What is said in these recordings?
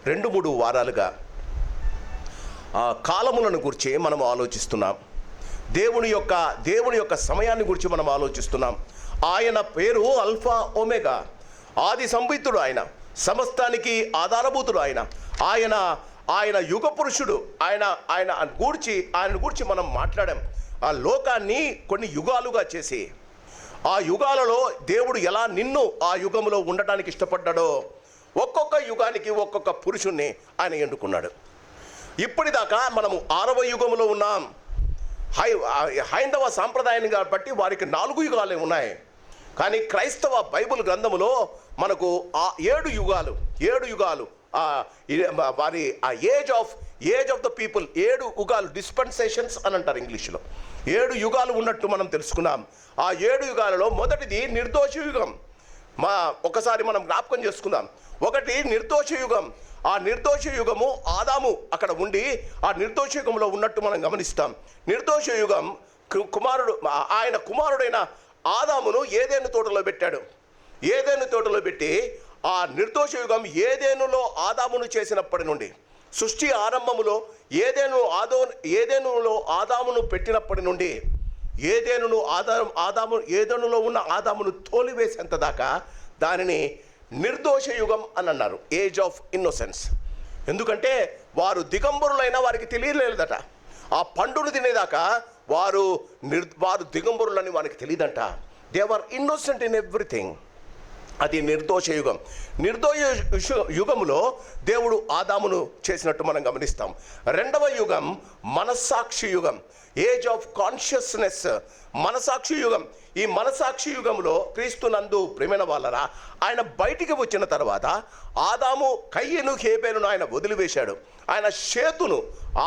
2-3 వారాలుగా కాలములను గురించి మనం ఆలోచిస్తున్నాం. దేవుని యొక్క సమయాన్ని గురించి మనం ఆలోచిస్తున్నాం. ఆయన పేరు అల్ఫా ఒమేగా, ఆది సంభూతుడు, ఆయన సమస్తానికి ఆధారభూతుడు, ఆయన యుగ పురుషుడు. ఆయన గూర్చి మనం మాట్లాడాం. ఆ లోకాన్ని కొన్ని యుగాలుగా చేసి ఆ యుగాలలో దేవుడు ఎలా నిన్ను ఆ యుగంలో ఉండటానికి ఇష్టపడ్డాడో ఒక్కొక్క యుగానికి ఒక్కొక్క పురుషుణ్ణి ఆయన ఎన్నుకున్నాడు. ఇప్పటిదాకా మనము 6వ యుగంలో ఉన్నాం. హైందవ సాంప్రదాయాన్ని బట్టి వారికి 4 యుగాలే ఉన్నాయి. కానీ క్రైస్తవ బైబిల్ గ్రంథములో మనకు ఆ 7 యుగాలు వారి ఆ ఏజ్ ఆఫ్ ద పీపుల్, 7 యుగాలు, డిస్పెన్సేషన్స్ అని అంటారు ఇంగ్లీష్లో. 7 యుగాలు ఉన్నట్టు మనం తెలుసుకున్నాం. ఆ 7 యుగాలలో మొదటిది నిర్దోష యుగం. ఒకసారి మనం జ్ఞాపకం చేసుకుందాం. ఒకటి నిర్దోష యుగం. ఆ నిర్దోష యుగము ఆదాము అక్కడ ఉండి ఆ నిర్దోష యుగంలో ఉన్నట్టు మనం గమనిస్తాం. నిర్దోష యుగం ఆయన కుమారుడైన ఆదామును ఏదెను తోటలో పెట్టాడు. ఏదెను తోటలో పెట్టి ఆ నిర్దోష యుగం ఏదెనులో ఆదామును చేసినప్పటి నుండి, సృష్టి ఆరంభములో ఏదెనులో ఆదామును పెట్టినప్పటి నుండి ఏదెనులో ఉన్న ఆదామును తోలివేసేంత దాకా దానిని నిర్దోష యుగం అని అన్నారు, ఏజ్ ఆఫ్ ఇన్నోసెన్స్. ఎందుకంటే వారు దిగంబరులైనా వారికి తెలియలేదట. ఆ పండును తినేదాకా వారు దిగంబరులని వారికి తెలియదంట. They are innocent in everything. అది నిర్దోష యుగం. నిర్దోష యుగంలో దేవుడు ఆదామును చేసినట్టు మనం గమనిస్తాం. 2వ యుగం మనస్సాక్షి యుగం, ఏజ్ ఆఫ్ కాన్షియస్నెస్, మనసాక్షి యుగం. ఈ మనసాక్షి యుగంలో క్రీస్తునందు ప్రేమైన వాళ్ళరా, ఆయన బయటికి వచ్చిన తర్వాత ఆదాము కయ్యను హేబేలును ఆయన వదిలివేశాడు. ఆయన షేతును,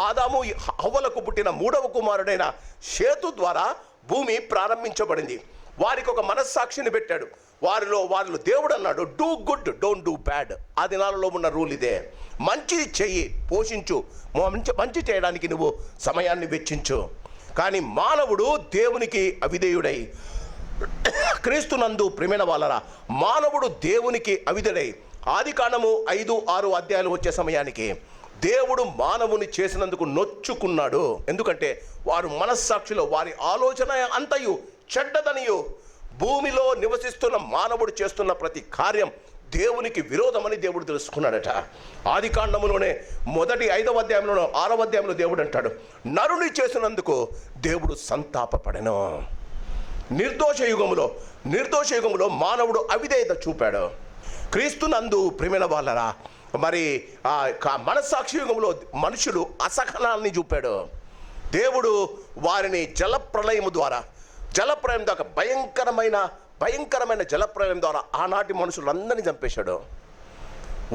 ఆదాము హవ్వలకు పుట్టిన 3వ కుమారుడైన షేతు ద్వారా భూమి ప్రారంభించబడింది. వారికి ఒక మనస్సాక్షిని పెట్టాడు. వారిలో దేవుడు అన్నాడు, do good, don't do bad. ఆ దినాలలో ఉన్న రూల్ ఇదే. మంచి చెయ్యి, పోషించు, మంచి చేయడానికి నువ్వు సమయాన్ని వెచ్చించు. కానీ మానవుడు దేవునికి అవిధేయుడై, క్రీస్తునందు ప్రేమైన వాళ్ళరా, మానవుడు దేవునికి అవిధేయుడై ఆదికాండము 5-6 అధ్యాయాలు వచ్చే సమయానికి దేవుడు మానవుని చేసినందుకు నొచ్చుకున్నాడు. ఎందుకంటే వారు మనస్సాక్షిలో వారి ఆలోచన అంతయు చెడ్డదనియు, భూమిలో నివసిస్తున్న మానవుడు చేస్తున్న ప్రతి కార్యం దేవునికి విరోధమని దేవుడు తెలుసుకున్నాడట. ఆదికాండములోనే మొదటి 5వ అధ్యాయంలో 6వ అధ్యాయంలో దేవుడు అంటాడు, నరుని చేసినందుకు దేవుడు సంతాపపడెను. నిర్దోష యుగములో మానవుడు అవిధేయత చూపాడు. క్రీస్తునందు ప్రేమైన వాళ్ళరా, మరి మనస్సాక్షి యుగంలో మనుషులు అసహనాన్ని చూపాడు. దేవుడు వారిని జలప్రలయం ద్వారా భయంకరమైన జలప్రలయం ద్వారా ఆనాటి మనుషులందరినీ చంపేశాడు.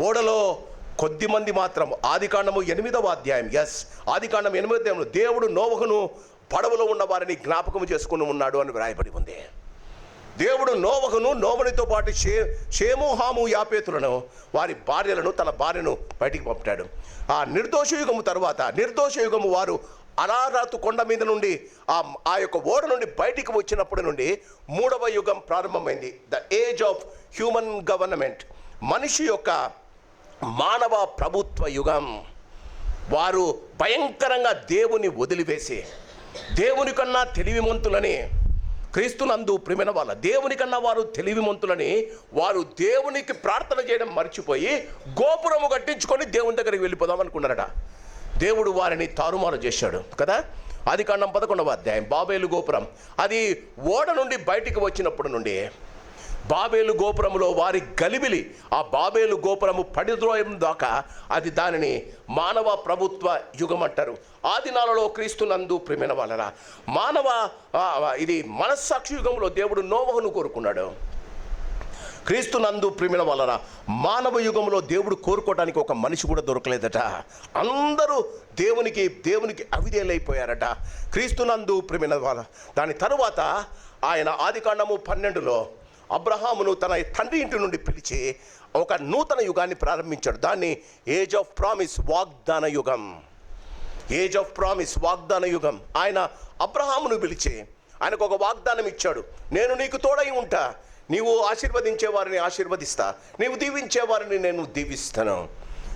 ఓడలో కొద్దిమంది మాత్రం, ఆదికాండము 8వ అధ్యాయం, ఆదికాండం 8వ అధ్యాయంలో దేవుడు నోవహును పడవలో ఉన్న వారిని జ్ఞాపకం చేసుకుని ఉన్నాడు అని వ్రాయబడి ఉంది. దేవుడు నోవహునితో పాటు షేము, హాము, యాపేతులను, వారి భార్యలను, తన భార్యను బయటికి పంపాడు. ఆ నిర్దోష యుగము తర్వాత, నిర్దోష యుగము వారు అరారాతు కొండ మీద నుండి ఆ యొక్క ఓడ నుండి బయటికి వచ్చినప్పటి నుండి 3వ యుగం ప్రారంభమైంది. The age of human government, మనిషి యొక్క మానవ ప్రభుత్వ యుగం. వారు భయంకరంగా దేవుని వదిలివేసి, దేవుని కన్నా తెలివిమంతులని, క్రీస్తునందు ప్రేమైన వాళ్ళ దేవుని కన్నా వారు తెలివిమంతులని, వారు దేవునికి ప్రార్థన చేయడం మర్చిపోయి గోపురము కట్టించుకొని దేవుని దగ్గరికి వెళ్ళిపోదాం అనుకున్నారట. దేవుడు వారిని తారుమారు చేశాడు కదా. ఆదికాండం 11వ అధ్యాయం, బాబేలు గోపురం. అది ఓడ నుండి బయటికి వచ్చినప్పుడు నుండి బాబేలు గోపురములో వారి గలిబిలి, ఆ బాబేలు గోపురము పడిద్రోయం దాకా అది దానిని మానవ ప్రభుత్వ యుగం అంటారు. ఆ దినాలలో క్రీస్తునందు ప్రేమైన వాళ్ళరా, ఇది మనస్సాక్షి యుగంలో దేవుడు నోవహును కోరుకున్నాడు. క్రీస్తునందు ప్రేమిన వాళ్ళరా, మానవ యుగంలో దేవుడు కోరుకోవడానికి ఒక మనిషి కూడా దొరకలేదట. అందరూ దేవునికి అవిధేయులైపోయారట. క్రీస్తునందు ప్రేమిన వాళ్ళ. దాని తరువాత ఆయన ఆదికాండము 12లో అబ్రహామును తన తండ్రి ఇంటి నుండి పిలిచి ఒక నూతన యుగాన్ని ప్రారంభించాడు. దాన్ని ఏజ్ ఆఫ్ ప్రామిస్, వాగ్దాన యుగం. ఏజ్ ఆఫ్ ప్రామిస్, వాగ్దాన యుగం. ఆయన అబ్రహామును పిలిచి ఆయనకు ఒక వాగ్దానం ఇచ్చాడు. నేను నీకు తోడై ఉంటా, నీవు ఆశీర్వదించే వారిని ఆశీర్వదిస్తా, నీవు దీవించే వారిని నేను దీవిస్తాను.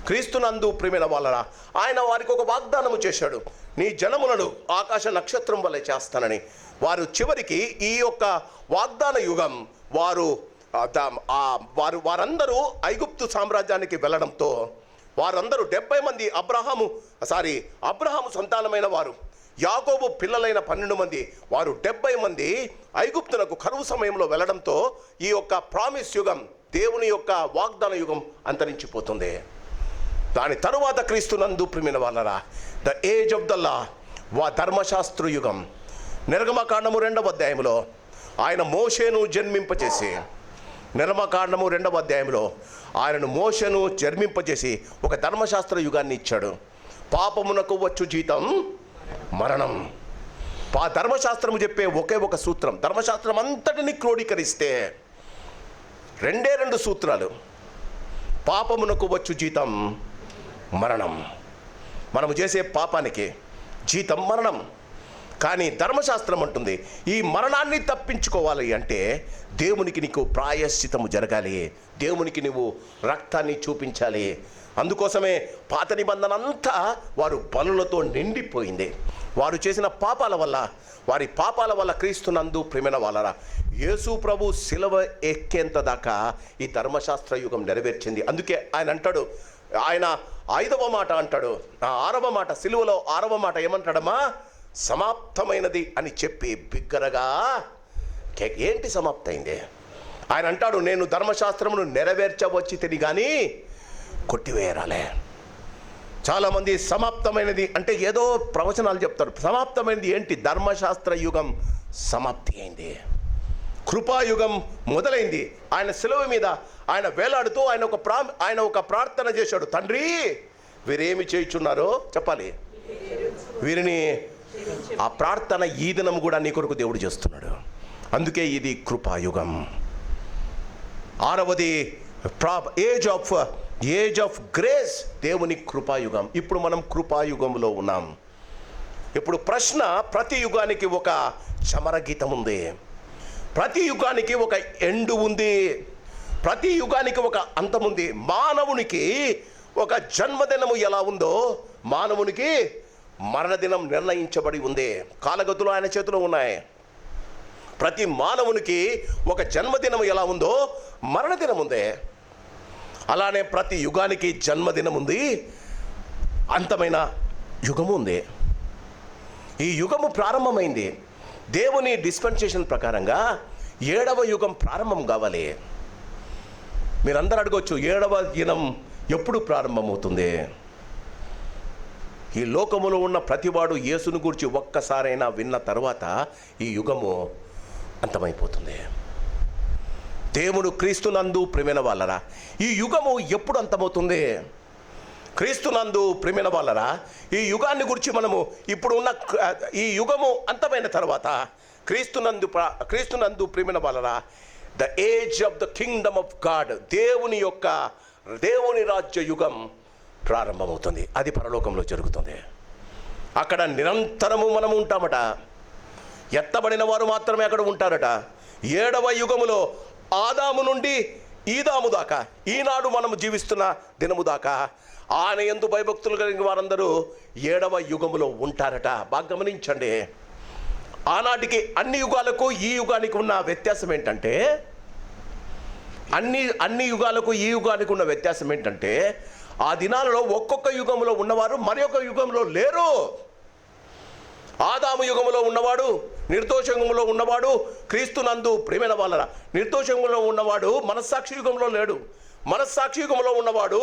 క్రీస్తునందు ప్రియమైన వాళ్ళరా, ఆయన వారికి ఒక వాగ్దానము చేశాడు, నీ జనములను ఆకాశ నక్షత్రం వలె చేస్తానని. వారు చివరికి ఈ యొక్క వాగ్దాన యుగం వారందరూ ఐగుప్తు సామ్రాజ్యానికి వెళ్ళడంతో వారందరూ 70 మంది అబ్రహాము సంతానమైన వారు, యాకోబు పిల్లలైన 12 మంది, వారు 70 మంది ఐగుప్తునకు కరువు సమయంలో వెళ్ళడంతో ఈ యొక్క ప్రామిస్ యుగం, దేవుని యొక్క వాగ్దాన యుగం అంతరించిపోతుంది. దాని తరువాత క్రీస్తునందు ప్రియమైన వాళ్ళరా, the age of the law, ధర్మశాస్త్ర యుగం. నిర్గమకాండము 2వ అధ్యాయంలో ఆయన మోషేను జన్మింపచేసి, నిర్గమకాండము 2వ అధ్యాయంలో ఆయనను మోషేను జన్మింపజేసి ఒక ధర్మశాస్త్ర యుగాన్ని ఇచ్చాడు. పాపమునకు వచ్చు జీతం మరణం. ధర్మశాస్త్రము చెప్పే ఒకే ఒక సూత్రం, ధర్మశాస్త్రం అంతటిని క్రోడీకరిస్తే 2 సూత్రాలు. పాపమునకు వచ్చు జీతం మరణం. మనము చేసే పాపానికి జీతం మరణం. కానీ ధర్మశాస్త్రం అంటుంది, ఈ మరణాన్ని తప్పించుకోవాలి అంటే దేవునికి నీకు ప్రాయశ్చితము జరగాలి, దేవునికి నువ్వు రక్తాన్ని చూపించాలి. అందుకోసమే పాత నిబంధన అంతా వారు బలులతో నిండిపోయింది. వారు చేసిన వారి పాపాల వల్ల క్రీస్తునందు ప్రియమైన వాళ్ళరా, యేసు ప్రభు శిలువ ఎక్కేంత దాకా ఈ ధర్మశాస్త్ర యుగం నెరవేర్చింది. అందుకే ఆయన అంటాడు, ఆయన 5వ మాట అంటాడు, 6వ మాట, శిలువలో 6వ మాట ఏమంటాడమ్మా, సమాప్తమైనది అని చెప్పి బిగ్గరగా, ఏంటి సమాప్తమైంది? ఆయన అంటాడు, నేను ధర్మశాస్త్రమును నెరవేర్చవచ్చి తిని కానీ కొట్టివేయరాలే. చాలామంది సమాప్తమైనది అంటే ఏదో ప్రవచనాలు చెప్తారు. సమాప్తమైనది ఏంటి? ధర్మశాస్త్ర యుగం సమాప్తి అయింది, కృపాయుగం మొదలైంది. ఆయన శిలువ మీద ఆయన వేలాడుతూ ఆయన ఒక ప్రార్థన చేశాడు, తండ్రి వీరేమి చేయుచున్నారో చెప్పాలి, వీరిని. ఆ ప్రార్థన ఈ దినం కూడా నీ కొరకు దేవుడు చేస్తున్నాడు. అందుకే ఇది కృపాయుగం. 6వది ఏజ్ ఆఫ్ గ్రేస్, దేవుని కృపాయుగం. ఇప్పుడు మనం కృపాయుగంలో ఉన్నాం. ఇప్పుడు ప్రశ్న, ప్రతి యుగానికి ఒక చమరగీతం ఉంది, ప్రతి యుగానికి ఒక ఎండు ఉంది, ప్రతి యుగానికి ఒక అంతం ఉంది. మానవునికి ఒక జన్మదినము ఎలా ఉందో మానవునికి మరణదినం నిర్ణయించబడి ఉంది. కాలగతులు ఆయన చేతిలో ఉన్నాయి. ప్రతి మానవునికి ఒక జన్మదినం ఎలా ఉందో మరణదినం ఉంది. అలానే ప్రతి యుగానికి జన్మదినం ఉంది, అంతమైన యుగము ఉంది. ఈ యుగము ప్రారంభమైంది దేవుని డిస్పెన్సేషన్ ప్రకారంగా. 7వ యుగం ప్రారంభం కావాలి. మీరందరూ అడగవచ్చు, 7వ దినం ఎప్పుడు ప్రారంభమవుతుంది? ఈ లోకములో ఉన్న ప్రతివాడు యేసును గురించి ఒక్కసారైనా విన్న తర్వాత ఈ యుగము అంతమైపోతుంది. దేవుడు క్రీస్తునందు ప్రియమైన వాళ్ళరా, ఈ యుగము ఎప్పుడు అంతమవుతుంది? క్రీస్తునందు ప్రియమైన వాళ్ళరా, ఈ యుగాన్ని గురించి మనము ఇప్పుడు ఉన్న ఈ యుగము అంతమైన తర్వాత క్రీస్తునందు ప్రియమైన వాళ్ళరా, the age of the Kingdom of God, దేవుని రాజ్య యుగం ప్రారంభమవుతుంది. అది పరలోకంలో జరుగుతుంది. అక్కడ నిరంతరము మనము ఉంటామట. ఎత్తబడిన వారు మాత్రమే అక్కడ ఉంటారట. 7వ యుగములో ఆదాము నుండి ఈదాము దాకా, ఈనాడు మనము జీవిస్తున్న దినము దాకా ఆయన యందు భయభక్తులు కలిగిన వారందరూ 7వ యుగములో ఉంటారట. బాగా గమనించండి. ఆనాటికి అన్ని యుగాలకు ఈ యుగానికి ఉన్న వ్యత్యాసం ఏంటంటే, అన్ని యుగాలకు ఈ యుగానికి ఉన్న వ్యత్యాసం ఏంటంటే, ఆ దినాలలో ఒక్కొక్క యుగంలో ఉన్నవారు మరి ఒక యుగంలో లేరు. ఆదాము యుగంలో ఉన్నవాడు నిర్దోష యుగంలో ఉన్నవాడు క్రీస్తునందు ప్రియమైన వాళ్ళ నిర్దోష యుగంలో ఉన్నవాడు మనస్సాక్షి యుగంలో లేడు. మనస్సాక్షి యుగంలో ఉన్నవాడు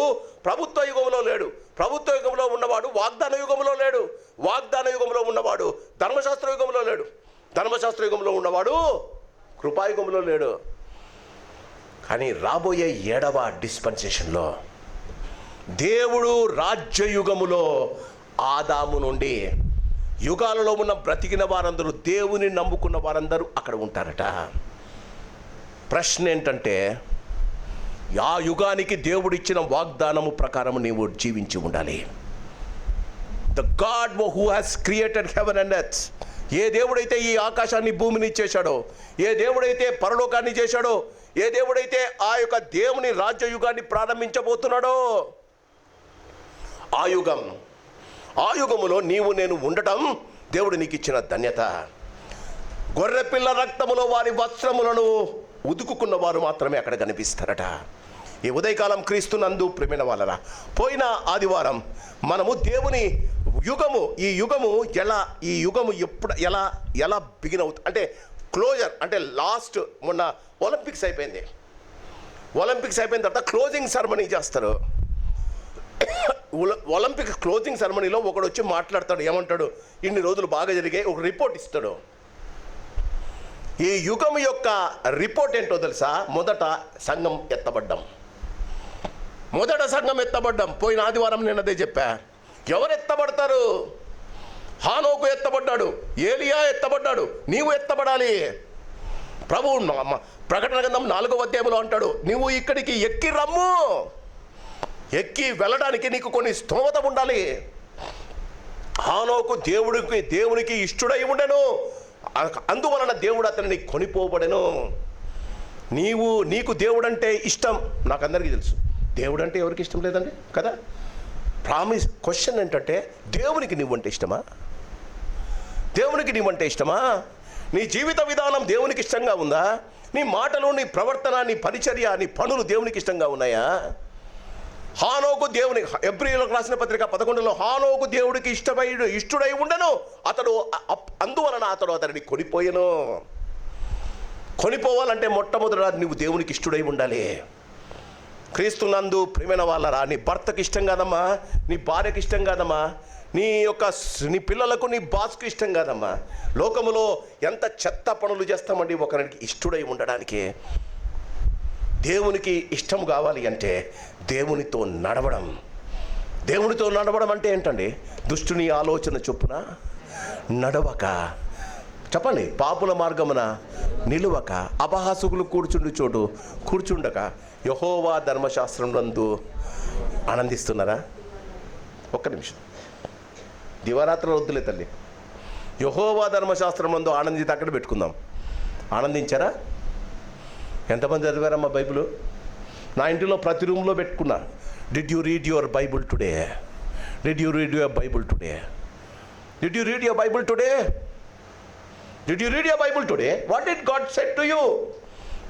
ప్రభుత్వ యుగంలో లేడు. ప్రభుత్వ యుగంలో ఉన్నవాడు వాగ్దాన యుగంలో లేడు. వాగ్దాన యుగంలో ఉన్నవాడు ధర్మశాస్త్ర యుగంలో లేడు. ధర్మశాస్త్ర యుగంలో ఉన్నవాడు కృపాయుగంలో లేడు. కానీ రాబోయే 7వ డిస్పెన్సేషన్లో దేవుడు రాజ్యయుగములో ఆదాము నుండి యుగాలలో ఉన్న బ్రతికిన వారందరూ, దేవుని నమ్ముకున్న వారందరూ అక్కడ ఉంటారట. ప్రశ్న ఏంటంటే, ఆ యుగానికి దేవుడిచ్చిన వాగ్దానము ప్రకారం నీవు జీవించి ఉండాలి. The God who has created heaven and earth, ఏ దేవుడైతే ఈ ఆకాశాన్ని భూమిని చేశాడో, ఏ దేవుడైతే పరలోకాన్ని చేశాడో, ఏ దేవుడైతే ఆ యొక్క దేవుని రాజ్యయుగాన్ని ప్రారంభించబోతున్నాడో, ఆ యుగములో నీవు నేను ఉండటం దేవుడు నీకు ఇచ్చిన ధన్యత. గొర్రెపిల్ల రక్తములో వారి వస్త్రములను ఉదుకుకున్న వారు మాత్రమే అక్కడ కనిపిస్తారట. ఈ ఉదయకాలం క్రీస్తునందు ప్రేమైన వాళ్ళరా, పోయిన ఆదివారం మనము దేవుని యుగము, ఈ యుగము ఎప్పుడు ఎలా బిగిన్ అవుతుంది అంటే క్లోజర్, అంటే లాస్ట్ మొన్న ఒలింపిక్స్ అయిపోయింది. ఒలింపిక్స్ అయిపోయిన తర్వాత క్లోజింగ్ సెరమనీ చేస్తారు. ఒలింపిక్ క్లోజింగ్ సెరమనీలో ఒకడు వచ్చి మాట్లాడతాడు. ఏమంటాడు? ఇన్ని రోజులు బాగా జరిగాయి, ఒక రిపోర్ట్ ఇస్తాడు. ఈ యుగం యొక్క రిపోర్ట్ ఏంటో తెలుసా? మొదట సంఘం ఎత్తబడ్డం. పోయిన ఆదివారం నేను అదే చెప్పా. ఎవరు ఎత్తబడతారు? హానోకు ఎత్తబడ్డాడు, ఏలియా ఎత్తబడ్డాడు, నీవు ఎత్తబడాలి. ప్రభువు ప్రకటన గ్రంథం 4వ అధ్యాయంలో అంటాడు, నువ్వు ఇక్కడికి ఎక్కి రమ్ము. ఎక్కి వెళ్ళడానికి నీకు కొన్ని స్తోమత ఉండాలి. హానోకు దేవునికి ఇష్టుడై ఉండెను, అందువలన దేవుడు అతనిని కొనిపోబడెను. నీకు దేవుడు అంటే ఇష్టం, నాకు అందరికీ తెలుసు. దేవుడు అంటే ఎవరికి ఇష్టం లేదండి కదా? ప్రామిస్ క్వశ్చన్ ఏంటంటే, దేవునికి నువ్వంటే ఇష్టమా? దేవునికి నీవంటే ఇష్టమా? నీ జీవిత విధానం దేవునికి ఇష్టంగా ఉందా? నీ మాటలు, నీ ప్రవర్తన, నీ పరిచర్య, నీ పనులు దేవునికి ఇష్టంగా ఉన్నాయా? హానోకు దేవుని, ఎబ్రీయులకు రాసిన పత్రిక 11లో హానోకు దేవుడికి ఇష్టుడై ఉండను, అందువలన అతనిని కొనిపోయెను. కొనిపోవాలంటే మొట్టమొదట నువ్వు దేవునికి ఇష్టుడై ఉండాలి. క్రీస్తునందు ప్రియమైన వాళ్ళరా, నీ భర్తకి ఇష్టం కాదమ్మా, నీ భార్యకి ఇష్టం కాదమ్మా, నీ పిల్లలకు, నీ బాస్కు ఇష్టం కాదమ్మా. లోకములో ఎంత చెత్త పనులు చేస్తామండి ఒకరికి ఇష్టుడై ఉండడానికి. దేవునికి ఇష్టం కావాలి అంటే దేవునితో నడవడం అంటే ఏంటండి? దుష్టుని ఆలోచన చొప్పున నడవక, చెప్పండి, పాపుల మార్గమున నిలువక, అపహాసకులు కూర్చుండు చోటు కూర్చుండక, యెహోవా ధర్మశాస్త్రం నందు ఆనందిస్తున్నారా? ఒక్క నిమిషం, దివారాత్రులు వద్దులే తల్లి. యెహోవా ధర్మశాస్త్రం నందు ఆనందిత అక్కడ పెట్టుకుందాం. ఆనందించారా? ఎంతమంది చదివారమ్మా బైబిల్? నా ఇంటిలో ప్రతి రూమ్లో పెట్టుకున్నా. Did you read your Bible today? Did you read your Bible today? Did you read your Bible today? Did you read your Bible today? What did God said to you?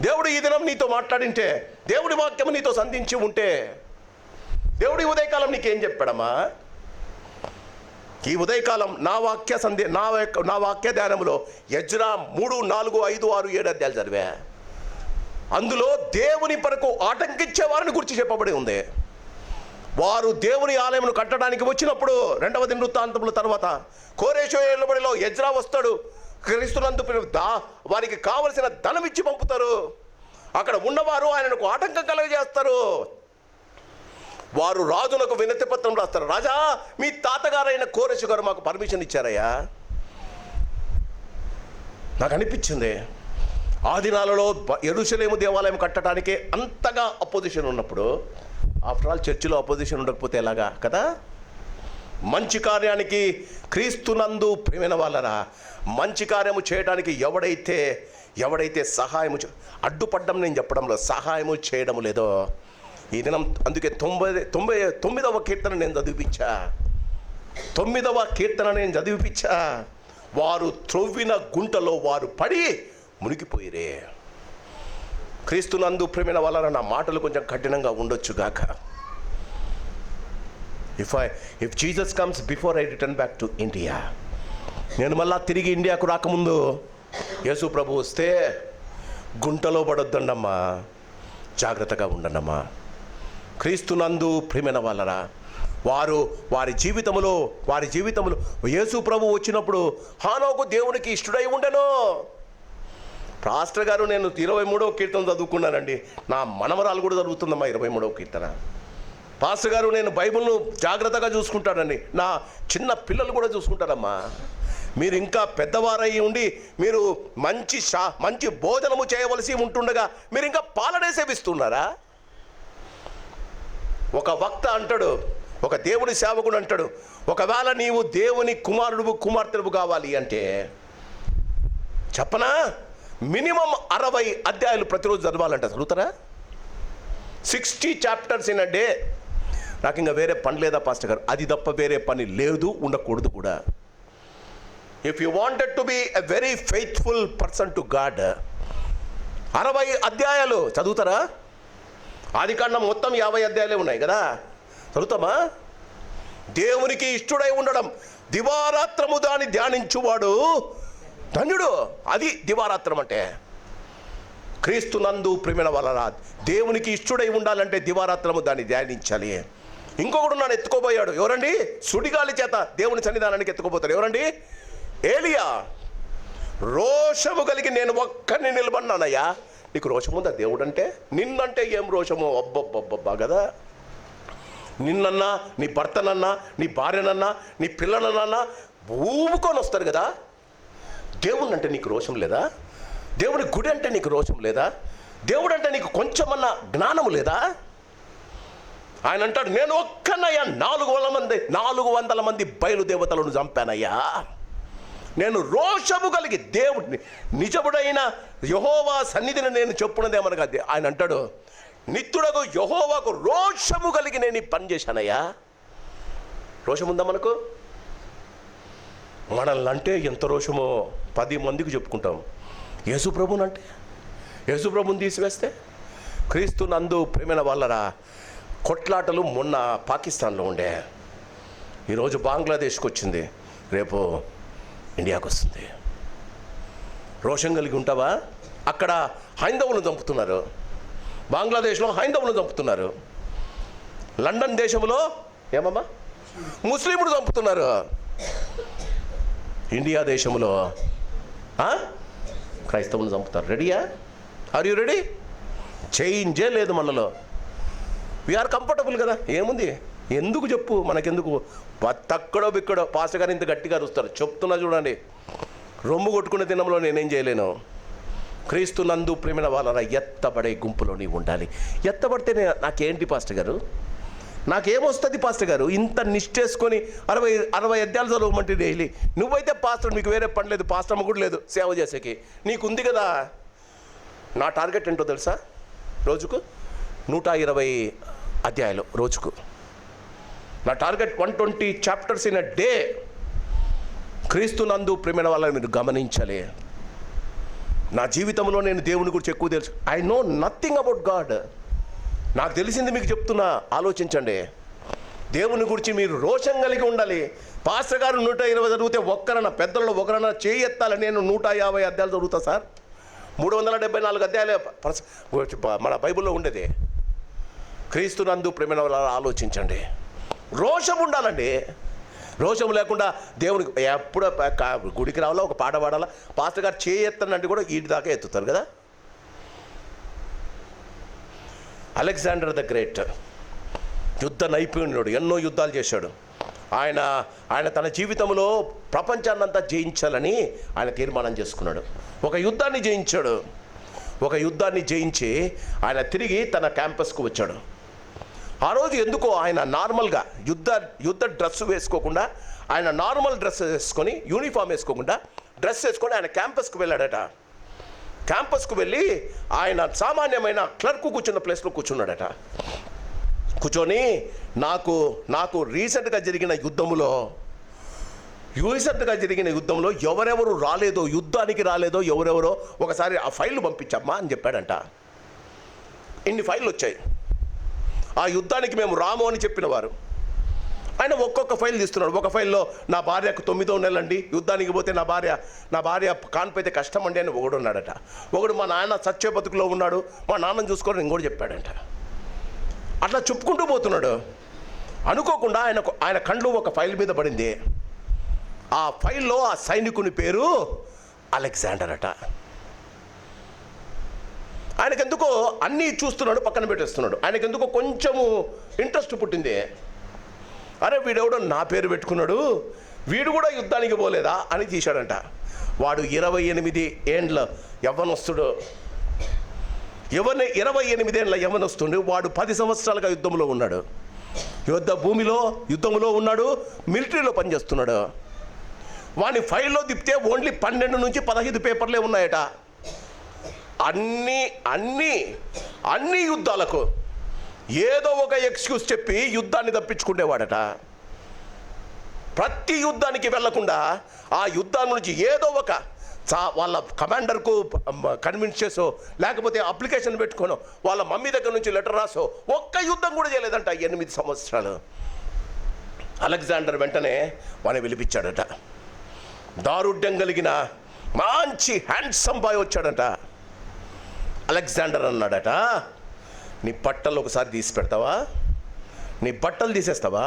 దేవుడు ఈ దినం నీతో మాట్లాడింటే, దేవుడి వాక్యం నీతో సంధించి ఉంటే, దేవుడి ఉదయకాలం నీకేం చెప్పాడమ్మా? ఈ ఉదయకాలం నా వాక్య ధ్యానములో ఎజ్రా 3, 4, 5, 6, 7 అధ్యాయాలు చదివా. అందులో దేవుని కొరకు ఆటంకించే వారిని గురించి చెప్పబడి ఉంది. వారు దేవుని ఆలయమును కట్టడానికి వచ్చినప్పుడు 2వ దినవృత్తాంతముల తర్వాత కోరేషు ఏలుబడిలో ఎజ్రా వస్తాడు. క్రీస్తునందు వారికి కావలసిన ధనం ఇచ్చి పంపుతారు. అక్కడ ఉన్నవారు ఆయనకు ఆటంకం కలుగజేస్తారు. వారు రాజులకు వినతి పత్రం రాస్తారు. రాజా, మీ తాతగారైన కోరేషు గారు మాకు పర్మిషన్ ఇచ్చారయ్యా. నాకు అనిపించింది, ఆ దినాలలో యెరూషలేము దేవాలయం కట్టడానికి అంతగా అపోజిషన్ ఉన్నప్పుడు, ఆఫ్టర్ ఆల్ చర్చిలో అపోజిషన్ ఉండకపోతే ఎలాగా కదా? మంచి కార్యానికి క్రీస్తునందు ప్రియమైన వాళ్ళరా, మంచి కార్యము చేయడానికి ఎవడైతే సహాయము అడ్డుపడ్డం, నేను చెప్పడంలో సహాయము చేయడం లేదో, ఈ దినం అందుకే 99వ కీర్తన నేను చదివిపించా. వారు త్రొవ్విన గుంటలో వారు పడి మునిగిపోయిరే. క్రీస్తునందు ప్రేమైన వాళ్ళ నా మాటలు కొంచెం కఠినంగా ఉండొచ్చు గాక. If Jesus comes before I return back to India, నేను మళ్ళా తిరిగి ఇండియాకు రాకముందు యేసు ప్రభు వస్తే గుంటలో పడొద్దండమ్మా, జాగ్రత్తగా ఉండండమ్మా. క్రీస్తునందు ప్రేమైన వాళ్ళరా, వారి జీవితంలో యేసు ప్రభు వచ్చినప్పుడు హానోకు దేవునికి ఇష్టుడై ఉండెను. పాస్టర్ గారు, నేను 23వ కీర్తన చదువుకున్నానండి. నా మనమరాలు కూడా చదువుతుందమ్మా 23వ కీర్తన. పాస్టర్ గారు, నేను బైబిల్ను జాగ్రత్తగా చూసుకుంటానండి. నా చిన్న పిల్లలు కూడా చూసుకుంటారమ్మా. మీరు ఇంకా పెద్దవారై ఉండి మీరు మంచి భోజనము చేయవలసి ఉంటుండగా మీరు ఇంకా పాలనే సేవిస్తున్నారా? ఒక వక్త అంటాడు, ఒక దేవుని సేవకుడు అంటాడు, ఒకవేళ నీవు దేవుని కుమార్తెవు కావాలి అంటే చెప్పనా, మినిమం 60 అధ్యాయాలు ప్రతిరోజు చదవాలంట. చదువుతారా? 60 చాప్టర్స్ ఇన్ అ డే. నాకు ఇంకా వేరే పని లేదా పాస్టర్ గారు. అది తప్ప వేరే పని లేదు, ఉండకూడదు కూడా. If you wanted to be a very faithful person to God, 60 అధ్యాయాలు చదువుతారా? ఆదికాండం మొత్తం 50 అధ్యాయాలే ఉన్నాయి కదా, చదువుతామా? దేవునికి ఇష్టడై ఉండడం, దివారాత్రము దాన్ని ధ్యానించువాడు ధన్యుడు. అది దివారాత్రం అంటే. క్రీస్తు నందు ప్రియమైన వాళ్ళరా, దేవునికి ఇష్టడై ఉండాలంటే దివారాత్రము దాన్ని ధ్యానించాలి. ఇంకొకడు నన్ను ఎత్తుకోబోయాడు. ఎవరండి? సుడిగాలి చేత దేవుని సన్నిధానానికి ఎత్తుకోబోతాడు. ఎవరండి? ఏలియా. రోషము కలిగి నేను ఒక్కరిని నిలబడినానయ్యా. నీకు రోషం ఉందా దేవుడు అంటే? నిన్నంటే ఏం రోషము? అబ్బబ్బబ్బబ్బా కదా. నిన్నన్నా, నీ భర్తనన్నా, నీ భార్యనన్నా, నీ పిల్లలనన్నా ఊపుకొని వస్తారు కదా. దేవుడు అంటే నీకు రోషం లేదా? దేవుడి గుడి అంటే నీకు రోషం లేదా? దేవుడు అంటే నీకు కొంచెమన్నా జ్ఞానం లేదా? ఆయన అంటాడు, నేను ఒక్కనయ్యా 400 మంది బయలుదేవతలను చంపానయ్యా. నేను రోషము కలిగి దేవుడిని, నిజముడైన యెహోవా సన్నిధిని నేను చెప్పున్నదేమనగా ఆయన అంటాడు, నిత్యుడకు యెహోవాకు రోషము కలిగి నేను ఈ పని చేశానయ్యా. రోషం ఉందా మనకు? మనల్ని అంటే ఎంత రోషమో 10 మందికి చెప్పుకుంటాం. యేసుప్రభునంటే, యేసుప్రభుని తీసివేస్తే, క్రీస్తు నందు ప్రేమైన వాళ్ళరా, కొట్లాటలు మొన్న పాకిస్తాన్లో ఉండే, ఈరోజు బంగ్లాదేశ్కి వచ్చింది, రేపు ఇండియాకు వస్తుంది. రోషం కలిగి ఉంటావా? అక్కడ హైందవులను చంపుతున్నారు, బంగ్లాదేశ్లో హైందవులను చంపుతున్నారు, లండన్ దేశంలో ఏమమ్మా ముస్లింలు చంపుతున్నారు, ఇండియా దేశంలో క్రైస్తవులు చంపుతారు. రెడీయా? Are you ready? చేంజే లేదు మనలో. వీఆర్ కంఫర్టబుల్ కదా. ఏముంది? ఎందుకు చెప్పు, మనకెందుకు? తక్కడో బిక్కడో పాస్టర్ గారు ఇంత గట్టిగా అరుస్తారు. చెప్తున్నా చూడండి, రొమ్ము కొట్టుకునే దినంలో నేనేం చేయలేను. క్రీస్తు నందు ప్రేమైన వాళ్ళ ఎత్తబడే గుంపులో నీవు ఉండాలి. ఎత్తబడితే నాకేంటి పాస్టర్ గారు? నాకేమొస్తుంది పాస్టర్ గారు? ఇంత నిష్టేసుకొని 60 అధ్యాయాలు చదవమంటే డైలీ. నువ్వైతే పాస్టర్, మీకు వేరే పని లేదు, పాస్టర్ అమ్మ కూడా లేదు సేవ చేసేకి, నీకుంది కదా. నా టార్గెట్ ఏంటో తెలుసా? రోజుకు 120 అధ్యాయాలు రోజుకు. నా target 120 chapters in a day. క్రీస్తు నందు ప్రేమైన వాళ్ళని మీరు గమనించాలి. నా జీవితంలో నేను దేవుని గురించి ఎక్కువ తెలుసు. I know nothing about God. నాకు తెలిసింది మీకు చెప్తున్నా, ఆలోచించండి. దేవుని గురించి మీరు రోషం కలిగి ఉండాలి. పాస్టర్ గారు 120 చదివితే ఒక్కరన్నా, పెద్దల్లో ఒకరన్నా చేయి ఎత్తాలి. నేను 150 అధ్యాయాలు చదువుతా సార్. 374 అధ్యాయాలే మన బైబిల్లో ఉండేది. క్రీస్తు నందు ప్రేమైన వాళ్ళ ఆలోచించండి. రోషం ఉండాలండి. రోషం లేకుండా దేవునికి ఎప్పుడు గుడికి రావాలా, ఒక పాట పాడాలా, పాస్టర్ గారు చేయి ఎత్తానంటే కూడా వీటి దాకా ఎత్తుతారు కదా. అలెగ్జాండర్ ద గ్రేట్ యుద్ధ నైపుణ్యుడు, ఎన్నో యుద్ధాలు చేశాడు. ఆయన తన జీవితంలో ప్రపంచాన్నంతా జయించాలని ఆయన తీర్మానం చేసుకున్నాడు. ఒక యుద్ధాన్ని జయించాడు. ఒక యుద్ధాన్ని జయించి ఆయన తిరిగి తన క్యాంపస్కు వచ్చాడు. ఆ రోజు ఎందుకో ఆయన నార్మల్గా యుద్ధ డ్రెస్ వేసుకోకుండా, ఆయన నార్మల్ డ్రెస్ వేసుకొని, యూనిఫామ్ వేసుకోకుండా డ్రెస్ వేసుకొని ఆయన క్యాంపస్కు వెళ్ళాడట. క్యాంపస్కు వెళ్ళి ఆయన సామాన్యమైన క్లర్క్ కూర్చున్న ప్లేస్లో కూర్చున్నాడట. కూర్చొని నాకు రీసెంట్గా జరిగిన యుద్ధంలో ఎవరెవరు రాలేదో, యుద్ధానికి రాలేదో ఎవరెవరో ఒకసారి ఆ ఫైళ్ళు పంపించమ్మా అని చెప్పాడంట. ఇన్ని ఫైళ్ళు వచ్చాయి. ఆ యుద్ధానికి మేము రాము అని చెప్పిన వారు. ఆయన ఒక్కొక్క ఫైల్ తీస్తున్నాడు. ఒక ఫైల్లో నా భార్యకు 9వ నెలండి, యుద్ధానికి పోతే నా భార్య కాన్పైతే కష్టం అండి అని ఒకడు ఉన్నాడట. ఒకడు మా నాన్న సత్య బతుకులో ఉన్నాడు, మా నాన్నని చూసుకోవడం ఇంకోటి చెప్పాడంట. అట్లా చెప్పుకుంటూ పోతున్నాడు. అనుకోకుండా ఆయన కండ్లు ఒక ఫైల్ మీద పడింది. ఆ ఫైల్లో ఆ సైనికుని పేరు అలెగ్జాండర్ అట. ఆయనకెందుకో అన్నీ చూస్తున్నాడు, పక్కన పెట్టేస్తున్నాడు. ఆయనకెందుకో కొంచెము ఇంట్రెస్ట్ పుట్టింది. అరే వీడెవడో నా పేరు పెట్టుకున్నాడు, వీడు కూడా యుద్ధానికి పోలేదా అని తీశాడంట. వాడు 28 ఏండ్ల యవ్వనస్తుడు. 28 ఏండ్ల యవ్వనస్తుడు. వాడు 10 సంవత్సరాలుగా యుద్ధంలో ఉన్నాడు. యుద్ధంలో ఉన్నాడు, మిలిటరీలో పనిచేస్తున్నాడు. వాడిని ఫైల్లో తిప్పితే ఓన్లీ 12 నుంచి 15 పేపర్లే ఉన్నాయట. అన్ని యుద్ధాలకు ఏదో ఒక ఎక్స్క్యూజ్ చెప్పి యుద్ధాన్ని తప్పించుకునేవాడట. ప్రతి యుద్ధానికి వెళ్లకుండా ఆ యుద్ధాల నుంచి ఏదో ఒక వాళ్ళ కమాండర్కు కన్విన్స్ చేసో, లేకపోతే అప్లికేషన్ పెట్టుకోనో, వాళ్ళ మమ్మీ దగ్గర నుంచి లెటర్ రాసో, ఒక్క యుద్ధం కూడా చేయలేదంట 8 సంవత్సరాలు. అలెగ్జాండర్ వెంటనే వాడిని పిలిపించాడట. దారుఢ్యం కలిగిన మంచి హ్యాండ్సమ్ బాయ్ వచ్చాడట. అలెగ్జాండర్ అన్నాడట, నీ బట్టలు ఒకసారి తీసి పెడతావా, నీ బట్టలు తీసేస్తావా?